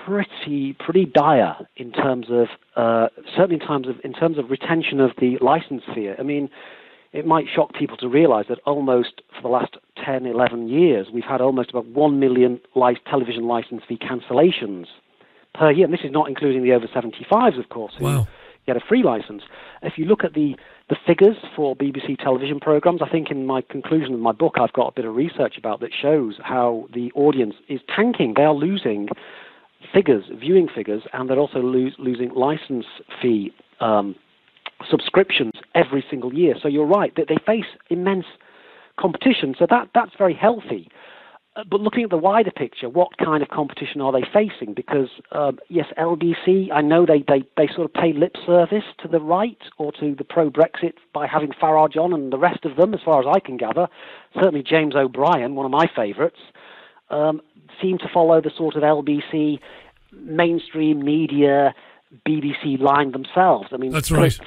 pretty dire in terms of certainly in terms of retention of the license fee. I mean, it might shock people to realise that almost for the last 10, 11 years, we've had almost about 1 million television licence fee cancellations per year. And this is not including the over 75s, of course, who get a free licence. If you look at the figures for BBC television programmes, I think in my conclusion of my book, I've got a bit of research about that shows how the audience is tanking. They are losing figures, viewing figures, and they're also losing licence fee subscriptions every single year. So you're right, that they face immense competition. So that's very healthy. But looking at the wider picture, what kind of competition are they facing? Because yes, LBC, I know they sort of pay lip service to the right or to the pro-Brexit by having Farage on, and the rest of them, as far as I can gather, certainly James O'Brien, one of my favourites, seem to follow the sort of LBC mainstream media BBC line themselves. I mean, that's right.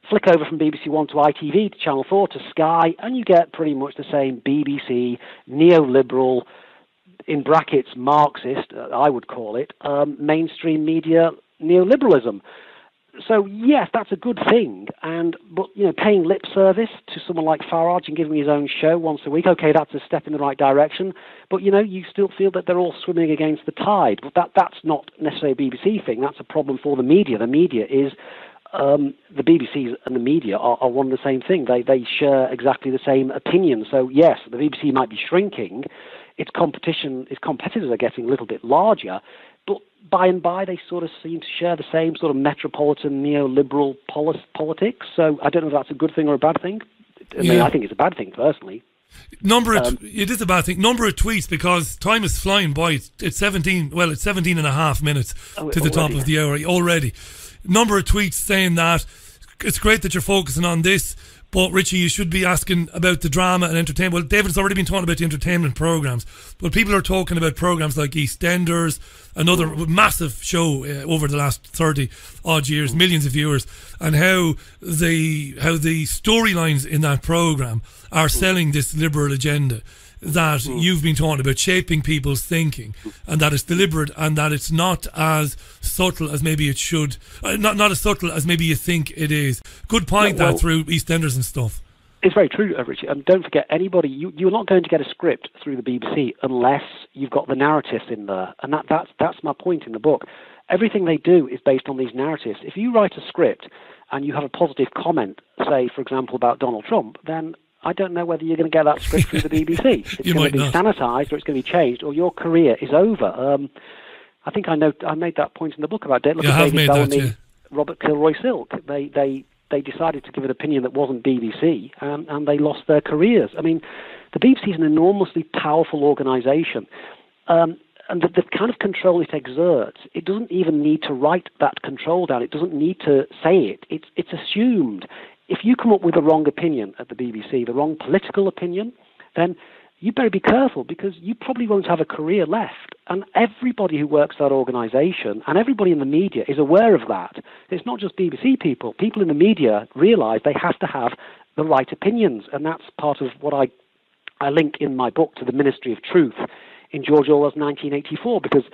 Flick over from BBC One to ITV to Channel 4 to Sky, and you get pretty much the same BBC, neoliberal, in brackets Marxist, I would call it, mainstream media neoliberalism. So yes, that's a good thing. But paying lip service to someone like Farage and giving his own show once a week, okay, that's a step in the right direction. But you still feel that they're all swimming against the tide. But that's not necessarily a BBC thing. That's a problem for the media. The media is the BBC and the media are one and the same thing. They share exactly the same opinion. So yes, the BBC might be shrinking. Its competitors are getting a little bit larger. But by and by, they sort of seem to share the same sort of metropolitan neoliberal politics. So I don't know if that's a good thing or a bad thing. I think it's a bad thing, personally. It is a bad thing. Number of tweets, because time is flying by. It's 17 and a half minutes to the top of the hour already. Number of tweets saying that it's great that you're focusing on this, but Richie, you should be asking about the drama and entertainment. Well, David's already been talking about the entertainment programmes, but people are talking about programmes like EastEnders, another massive show over the last 30 odd years, millions of viewers, and how the storylines in that programme are selling this liberal agenda that you've been talking about, shaping people's thinking, and that it's deliberate, and that it's not as subtle as maybe it should, not as subtle as maybe you think it is. Good point, through EastEnders and stuff. It's very true, Richie. And don't forget, you're not going to get a script through the BBC unless you've got the narratives in there, and that's my point in the book. Everything they do is based on these narratives. If you write a script and you have a positive comment, say, for example, about Donald Trump, then I don't know whether you're going to get that script through the BBC. It's going to be sanitised, or it's going to be changed, or your career is over. I think I made that point in the book about David Bellamy, Robert Kilroy-Silk. They decided to give an opinion that wasn't BBC, and they lost their careers. I mean, the BBC is an enormously powerful organisation, and the kind of control it exerts, it doesn't even need to write that control down. It doesn't need to say it. It's assumed. If you come up with the wrong opinion at the BBC, the wrong political opinion, then you better be careful, because you probably won't have a career left. And everybody who works for that organisation and everybody in the media is aware of that. It's not just BBC people. People in the media realise they have to have the right opinions. And that's part of what I link in my book to the Ministry of Truth in George Orwell's 1984, because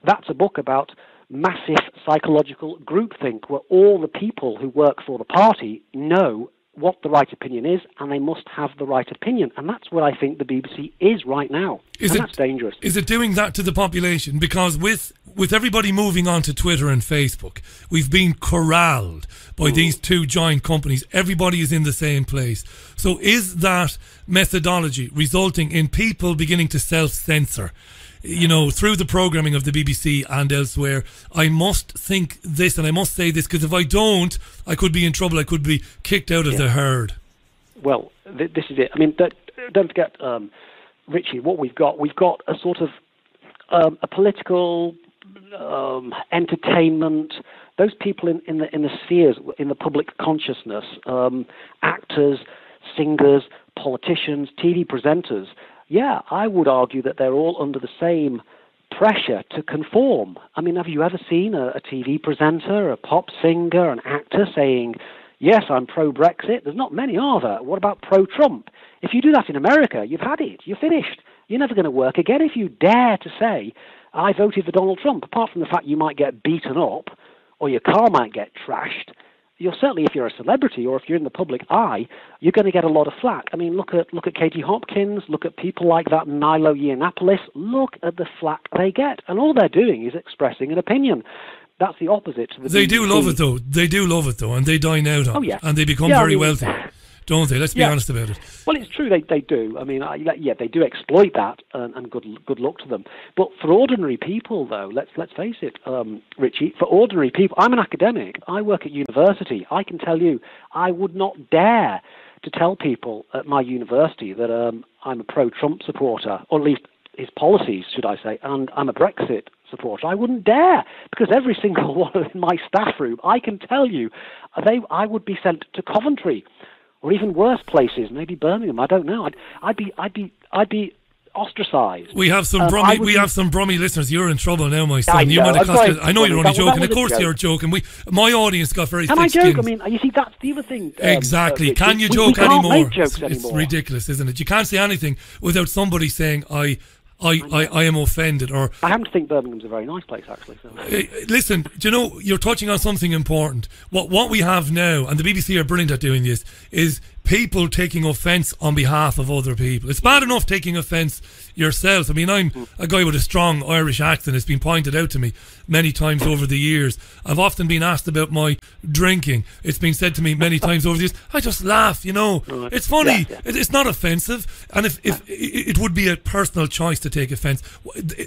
that's a book about massive psychological groupthink, where all the people who work for the party know what the right opinion is, and they must have the right opinion. And that's what I think the BBC is right now. That's dangerous. Is it doing that to the population? Because with everybody moving on to Twitter and Facebook, we've been corralled by these two giant companies. Everybody is in the same place. So is that methodology resulting in people beginning to self-censor? Through the programming of the BBC and elsewhere, I must think this and I must say this, because if I don't, I could be in trouble. I could be kicked out of the herd. Well, this is it. I mean, don't forget, Richie, what we've got a sort of a political entertainment, those people in the spheres, in the public consciousness, actors, singers, politicians, TV presenters, yeah, I would argue that they're all under the same pressure to conform. I mean, have you ever seen a TV presenter, a pop singer, an actor saying, yes, I'm pro-Brexit? There's not many, are there? What about pro-Trump? If you do that in America, you've had it. You're finished. You're never going to work again if you dare to say, I voted for Donald Trump. Apart from the fact you might get beaten up or your car might get trashed, you're certainly, if you're a celebrity or if you're in the public eye, you're going to get a lot of flack. I mean, look at Katie Hopkins, look at people like that Nilo Yiannopoulos, look at the flack they get. And all they're doing is expressing an opinion. That's the opposite to the They BBC. do love it, though. They do love it, though, and they dine out on it. And they become very wealthy. Don't they? Let's be honest about it. Well, it's true, they do. I mean, they do exploit that, and good luck to them. But for ordinary people, though, let's face it, Richie, for ordinary people, I'm an academic. I work at university. I can tell you, I would not dare to tell people at my university that I'm a pro-Trump supporter, or at least his policies, should I say, and I'm a Brexit supporter. I wouldn't dare, because every single one in my staff room, I can tell you, I would be sent to Coventry, or even worse places, maybe Birmingham. I don't know. I'd be ostracised. We have some Brummy listeners. You're in trouble now, my son. I know you're only joking. Of course you're joking. My audience got very thick-skinned. Can I joke? I mean, you see, that's the other thing. Exactly. Can you joke anymore? We can't make jokes anymore. It's ridiculous, isn't it? You can't say anything without somebody saying, I am offended. Or I happen to think Birmingham's a very nice place, actually. So. Listen, do you know, you're touching on something important. What we have now, and the BBC are brilliant at doing this, is people taking offence on behalf of other people. It's bad enough taking offence yourself. I mean, I'm a guy with a strong Irish accent. It's been pointed out to me many times over the years. I've often been asked about my drinking. It's been said to me many times over the years. I just laugh, you know. It's funny. Yeah. It's not offensive. And if it would be a personal choice to take offence.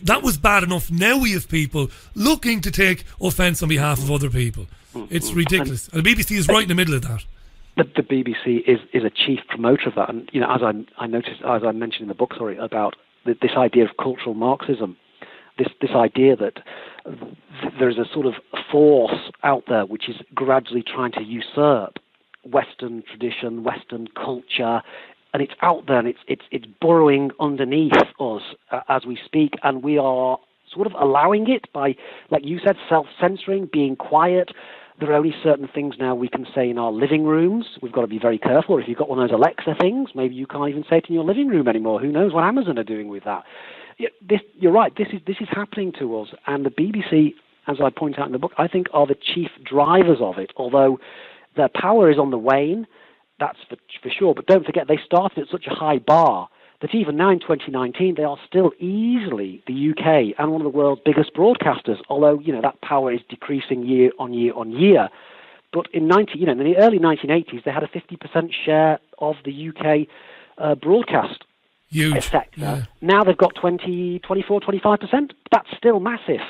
That was bad enough. Now we have people looking to take offence on behalf of other people. It's ridiculous. And the BBC is right in the middle of that. The BBC is a chief promoter of that, and you know, as I noticed, as I mentioned in the book, about this idea of cultural Marxism, this idea that there's a sort of force out there which is gradually trying to usurp Western tradition, Western culture, and it's out there and it's burrowing underneath us as we speak, and we are sort of allowing it by, like you said, self-censoring, being quiet. There are only certain things now we can say in our living rooms. We've got to be very careful. Or if you've got one of those Alexa things, maybe you can't even say it in your living room anymore. Who knows what Amazon are doing with that? You're right. This is happening to us. And the BBC, as I point out in the book, I think are the chief drivers of it. Although their power is on the wane, that's for sure. But don't forget, they started at such a high bar that even now in 2019, they are still easily the UK and one of the world's biggest broadcasters, although, you know, that power is decreasing year on year on year. But in the early 1980s, they had a 50% share of the UK broadcast sector. Yeah. Now they've got 24, 25%. That's still massive.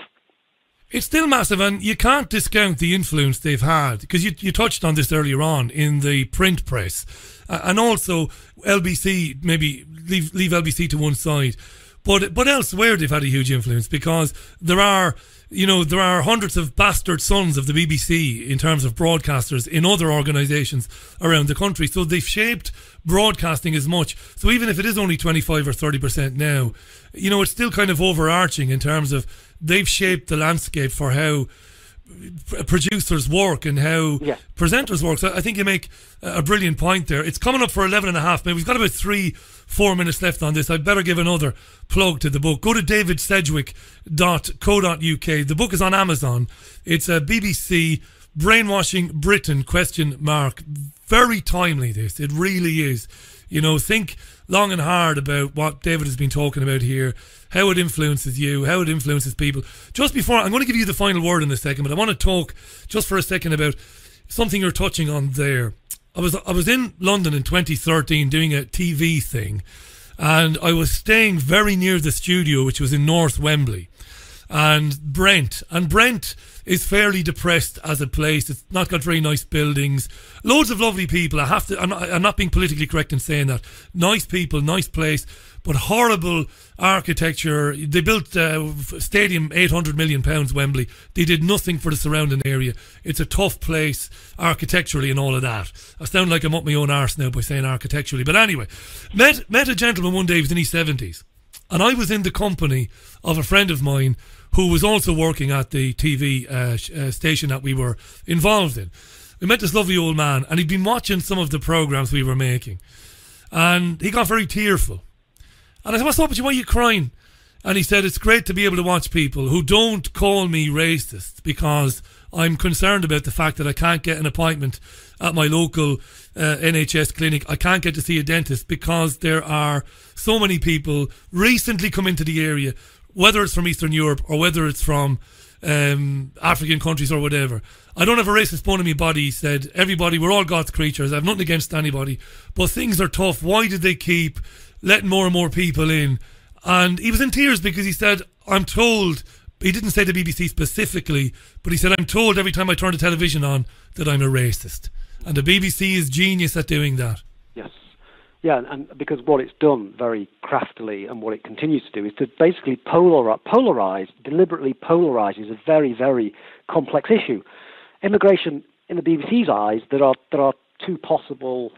It's still massive, and you can't discount the influence they've had, because you touched on this earlier on in the print press, and also LBC. Maybe leave LBC to one side, but elsewhere they've had a huge influence, because there are hundreds of bastard sons of the BBC in terms of broadcasters in other organisations around the country. So they've shaped broadcasting as much. So even if it is only 25 or 30% now, you know, it's still kind of overarching in terms of they've shaped the landscape for how producers work and how presenters work. So I think you make a brilliant point there. It's coming up for 11 and a half minutes. We've got about 3-4 minutes left on this. I'd better give another plug to the book. Go to davidsedgwick.co.uk. The book is on Amazon. It's a BBC Brainwashing Britain ? Very timely, this. It really is. You know, think long and hard about what David has been talking about here, how it influences you, how it influences people. Just before, I'm going to give you the final word in a second, but I want to talk just for a second about something you're touching on there. I was in London in 2013 doing a TV thing, and I was staying very near the studio, which was in North Wembley. and Brent. And Brent is fairly depressed as a place. It's not got very nice buildings. Loads of lovely people. I'm not being politically correct in saying that. Nice people, nice place, but horrible architecture. They built stadium, £800 million, Wembley. They did nothing for the surrounding area. It's a tough place architecturally and all of that. I sound like I'm up my own arse now by saying architecturally. But anyway, met a gentleman one day. He was in his 70s. And I was in the company of a friend of mine who was also working at the TV station that we were involved in. We met this lovely old man, and he'd been watching some of the programmes we were making. And he got very tearful. And I said, what's up with you? Why are you crying? And he said, it's great to be able to watch people who don't call me racist, because I'm concerned about the fact that I can't get an appointment at my local NHS clinic. I can't get to see a dentist because there are so many people recently come into the area, whether it's from Eastern Europe or whether it's from African countries or whatever. I don't have a racist bone in my body, he said. Everybody, we're all God's creatures. I have nothing against anybody. But things are tough. Why did they keep letting more and more people in? And he was in tears because he said, I'm told, he didn't say the BBC specifically, but he said, I'm told every time I turn the television on that I'm a racist. And the BBC is genius at doing that. Yes. Yeah, and because what it's done very craftily, and what it continues to do, is to basically deliberately polarise a very, very complex issue. Immigration, in the BBC's eyes, there are two possible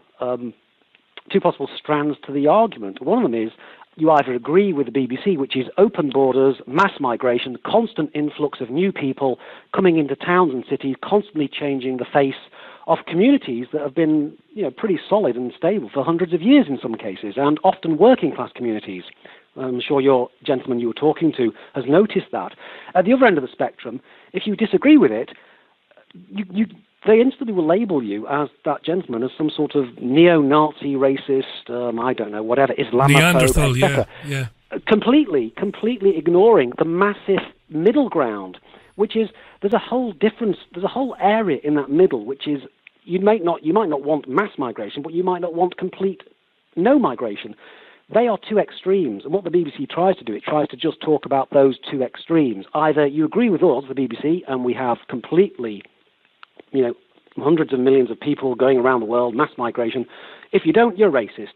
strands to the argument. One of them is you either agree with the BBC, which is open borders, mass migration, constant influx of new people coming into towns and cities, constantly changing the face of communities that have been, pretty solid and stable for hundreds of years in some cases, and often working class communities. I'm sure your gentleman you were talking to has noticed that. At the other end of the spectrum, if you disagree with it, they instantly will label you, as that gentleman, as some sort of neo-Nazi racist, I don't know, whatever, Islamophobe, etc. Yeah. Completely ignoring the massive middle ground, which is there's a whole area in that middle, which is you might not want mass migration, but you might not want complete no migration. They are two extremes, and what the BBC tries to do, it tries to just talk about those two extremes. Either you agree with us, the BBC, and we have completely, hundreds of millions of people going around the world, mass migration. If you don't, you're racist.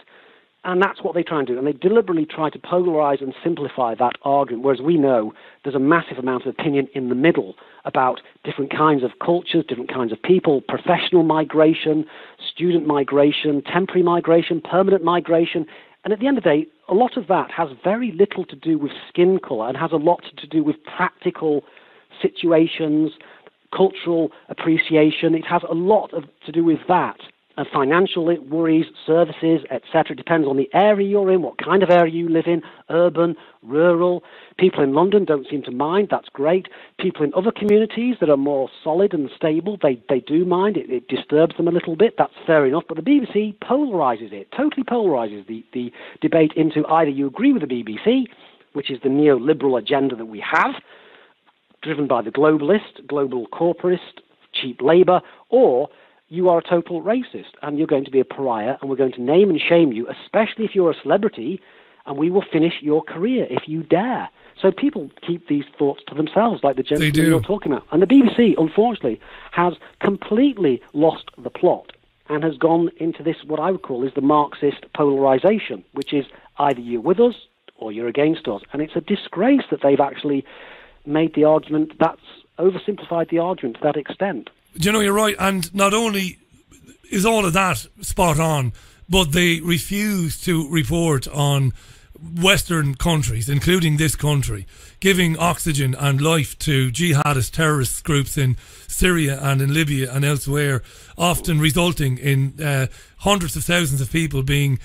And that's what they try and do. And they deliberately try to polarize and simplify that argument, whereas we know there's a massive amount of opinion in the middle about different kinds of cultures, different kinds of people, professional migration, student migration, temporary migration, permanent migration. And at the end of the day, a lot of that has very little to do with skin color and has a lot to do with practical situations, cultural appreciation. It has a lot to do with that. Financial worries, services, etc. It depends on the area you're in, what kind of area you live in, urban, rural. People in London don't seem to mind. That's great. People in other communities that are more solid and stable, they do mind. It disturbs them a little bit. That's fair enough. But the BBC polarizes it, totally polarizes the debate into either you agree with the BBC, which is the neoliberal agenda that we have, driven by the globalist, global corporatist, cheap labour, or you are a total racist and you're going to be a pariah and we're going to name and shame you, especially if you're a celebrity, and we will finish your career if you dare. So people keep these thoughts to themselves, like the gentleman you're talking about. And the BBC, unfortunately, has completely lost the plot and has gone into this, what I would call is the Marxist polarization, which is either you're with us or you're against us. And it's a disgrace that they've actually made the argument, that's oversimplified the argument to that extent. You're right, and not only is all of that spot on, but they refuse to report on Western countries, including this country, giving oxygen and life to jihadist terrorist groups in Syria and in Libya and elsewhere, often resulting in hundreds of thousands of people being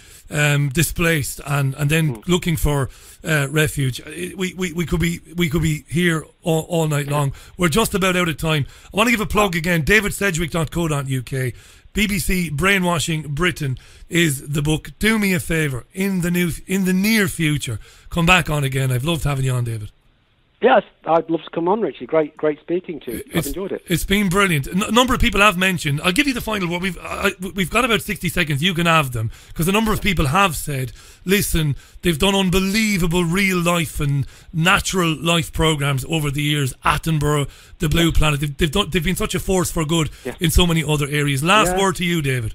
displaced and then looking for refuge. We could be here all night long. We're just about out of time. I want to give a plug again. davidsedgwick.co.uk. BBC Brainwashing Britain is the book. Do me a favour, in the near future, come back on again. I've loved having you on, David. Yes, I'd love to come on, Richie. Great speaking to you. I've enjoyed it. It's been brilliant. A number of people have mentioned. I'll give you the final word. We've got about 60 seconds. You can have them, because a number of people have said, listen, they've done unbelievable real life and natural life programs over the years. Attenborough, the Blue Planet. They've been such a force for good in so many other areas. Last word to you, David.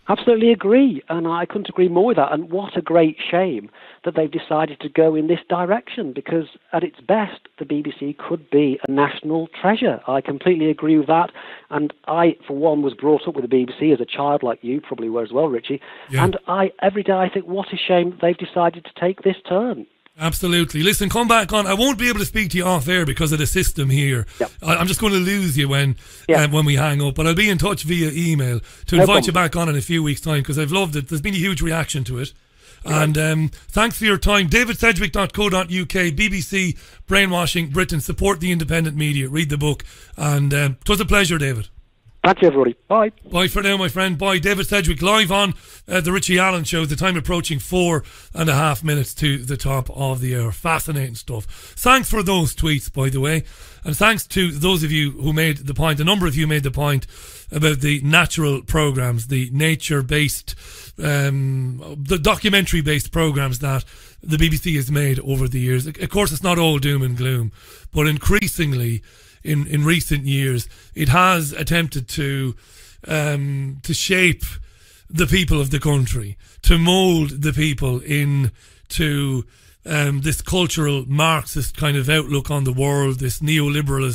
Absolutely agree, and I couldn't agree more with that. And what a great shame that they've decided to go in this direction, because at its best, the BBC could be a national treasure. I completely agree with that. And I, for one, was brought up with the BBC as a child, like you probably were as well, Richie. Yeah. And every day I think, what a shame that they've decided to take this turn. Absolutely. Listen, come back on. I won't be able to speak to you off air because of the system here. Yep. I'm just going to lose you when we hang up, but I'll be in touch via email to invite you back on in a few weeks' time, because I've loved it. There's been a huge reaction to it. And thanks for your time. davidsedgwick.co.uk, BBC Brainwashing Britain. Support the independent media. Read the book. And it was a pleasure, David. Thank you, everybody. Bye. Bye for now, my friend. Bye. David Sedgwick, live on the Richie Allen Show. The time approaching 4.5 minutes to the top of the hour. Fascinating stuff. Thanks for those tweets, by the way. And thanks to those of you who made the point. A number of you made the point about the natural programs, the nature-based, the documentary-based programs that the BBC has made over the years. Of course, it's not all doom and gloom, but increasingly in recent years, it has attempted to shape the people of the country, to mould the people into this cultural Marxist kind of outlook on the world, this neoliberal,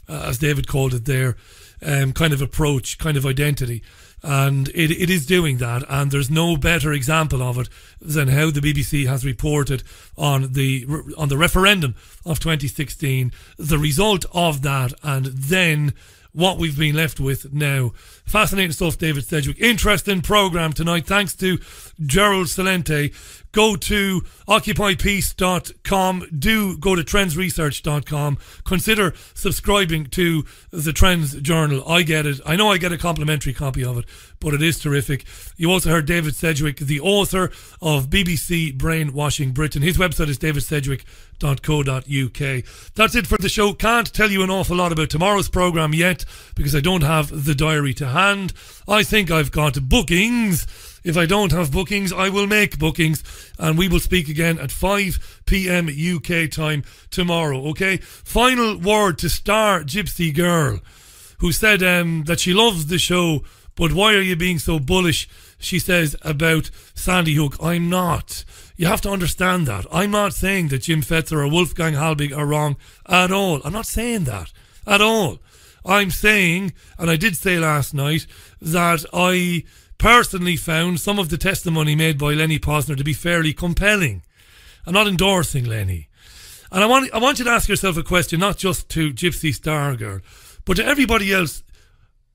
as David called it there, kind of approach, kind of identity. And it is doing that, and there's no better example of it than how the BBC has reported on the referendum of 2016, the result of that, and then what we've been left with now. Fascinating stuff, David Sedgwick. Interesting programme tonight. Thanks to Gerald Salente. Go to occupypeace.com. Do go to trendsresearch.com. Consider subscribing to the Trends Journal. I get it. I know I get a complimentary copy of it, but it is terrific. You also heard David Sedgwick, the author of BBC Brainwashing Britain. His website is davidsedgwick.co.uk. That's it for the show. Can't tell you an awful lot about tomorrow's programme yet because I don't have the diary to hand. I think I've got bookings. If I don't have bookings, I will make bookings, and we will speak again at 5 p.m. UK time tomorrow, okay? Final word to Star Gypsy Girl, who said that she loves the show, but why are you being so bullish, she says, about Sandy Hook? I'm not. You have to understand that. I'm not saying that Jim Fetzer or Wolfgang Halbig are wrong at all. I'm not saying that at all. I'm saying, and I did say last night, that I personally found some of the testimony made by Lenny Posner to be fairly compelling. I'm not endorsing Lenny. And I want you to ask yourself a question, not just to Gypsy Stargirl, but to everybody else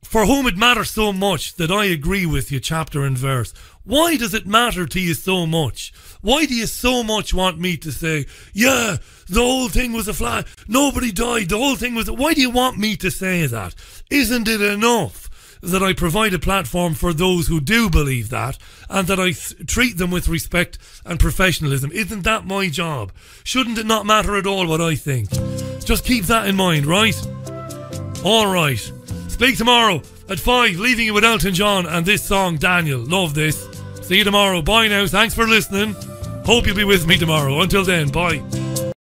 for whom it matters so much that I agree with you chapter and verse. Why does it matter to you so much? Why do you so much want me to say, yeah, the whole thing was a fly, nobody died, the whole thing was... Why do you want me to say that? Isn't it enough that I provide a platform for those who do believe that, and that I treat them with respect and professionalism? Isn't that my job? Shouldn't it not matter at all what I think? Just keep that in mind, right? All right. Speak tomorrow at 5, leaving you with Elton John and this song, Daniel. Love this. See you tomorrow. Bye now. Thanks for listening. Hope you'll be with me tomorrow. Until then, bye.